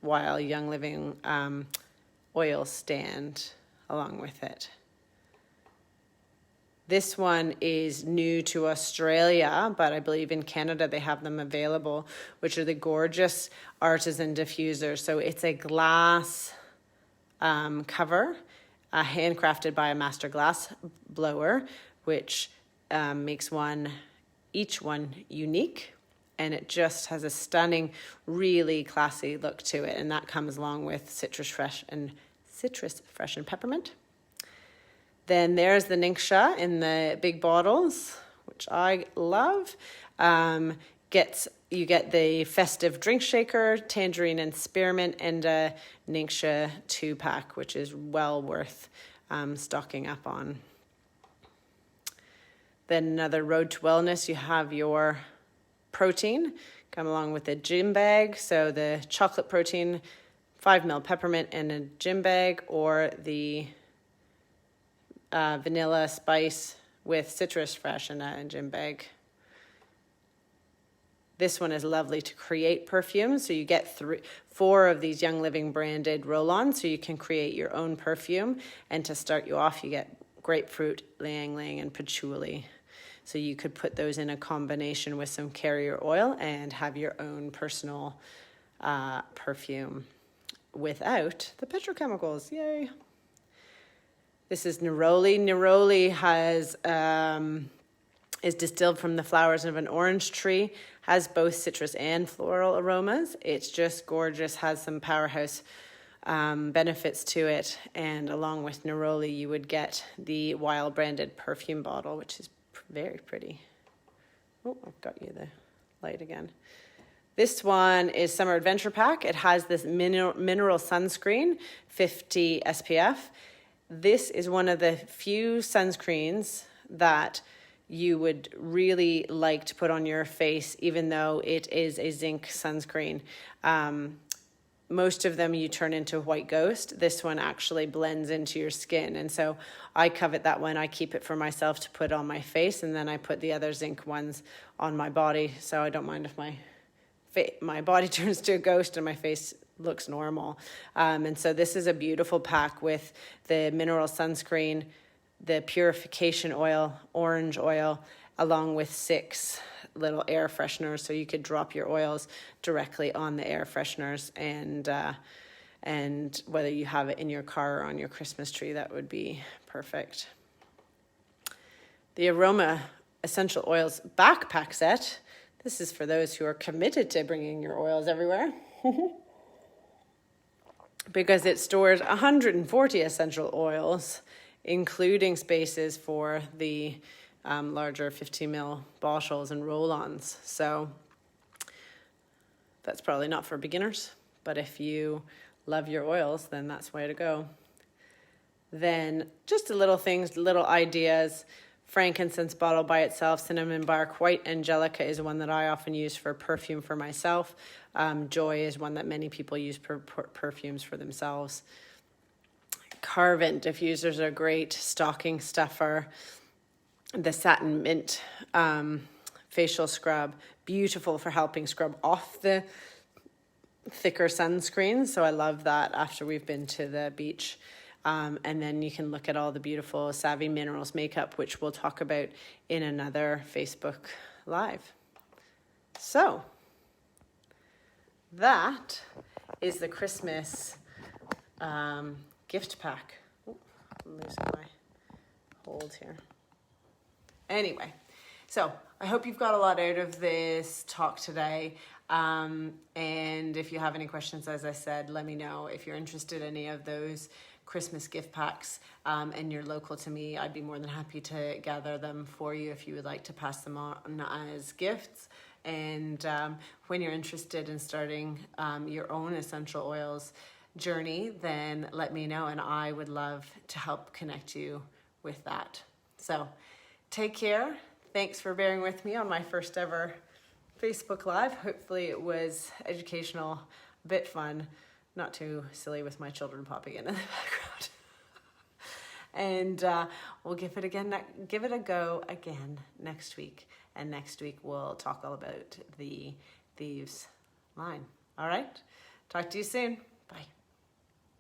Wild Young Living oil stand along with it. This one is new to Australia, but I believe in Canada they have them available, which are the gorgeous artisan diffusers. So it's a glass cover, handcrafted by a master glass blower, which makes each one unique, and it just has a stunning, really classy look to it, and that comes along with citrus fresh and peppermint. Then there's the Ningxia in the big bottles, which I love. You get the festive drink shaker, tangerine and spearmint, and a Ningxia 2-pack, which is well worth stocking up on. Then another Road to Wellness, you have your protein, come along with a gym bag. So the chocolate protein, 5 ml peppermint in a gym bag, or the vanilla spice with citrus fresh in a gym bag. This one is lovely to create perfumes. So you get 4 of these Young Living branded roll-ons, so you can create your own perfume. And to start you off, you get grapefruit, ylang ylang, and patchouli. So you could put those in a combination with some carrier oil and have your own personal perfume without the petrochemicals. Yay! This is neroli. Neroli is distilled from the flowers of an orange tree, has both citrus and floral aromas. It's just gorgeous, has some powerhouse benefits to it. And along with neroli, you would get the Wild branded perfume bottle, which is very pretty. Oh, I've got you the light again. This one is Summer Adventure Pack. It has this mineral sunscreen, 50 SPF. This is one of the few sunscreens that you would really like to put on your face, even though it is a zinc sunscreen. Most of them you turn into a white ghost. This one actually blends into your skin. And so I covet that one. I keep it for myself to put on my face, and then I put the other zinc ones on my body. So I don't mind if my body turns to a ghost and my face looks normal. And so this is a beautiful pack with the mineral sunscreen, the purification oil, orange oil, along with 6 little air fresheners. So you could drop your oils directly on the air fresheners, and whether you have it in your car or on your Christmas tree, that would be perfect. The Aroma Essential Oils backpack set. This is for those who are committed to bringing your oils everywhere. Because it stores 140 essential oils, including spaces for the larger 50 ml bottles and roll-ons. So that's probably not for beginners, but if you love your oils, then that's the way to go. Then just the little things, little ideas. Frankincense bottle by itself, cinnamon bark, white angelica is one that I often use for perfume for myself. Joy is one that many people use perfumes for themselves. Carvent diffusers are a great stocking stuffer. The satin mint facial scrub, beautiful for helping scrub off the thicker sunscreen. So I love that after we've been to the beach. And then you can look at all the beautiful Savvy Minerals makeup, which we'll talk about in another Facebook Live. So that is the Christmas gift pack. Ooh, I'm losing my hold here. Anyway, so I hope you've got a lot out of this talk today. And if you have any questions, as I said, let me know. If you're interested in any of those Christmas gift packs and you're local to me, I'd be more than happy to gather them for you if you would like to pass them on as gifts. And when you're interested in starting your own essential oils journey, then let me know, and I would love to help connect you with that. So take care. Thanks for bearing with me on my first ever Facebook Live. Hopefully it was educational, a bit fun, not too silly with my children popping in the background. And we'll give it a go again next week. And next week we'll talk all about the Thieves line. All right? Talk to you soon. Bye.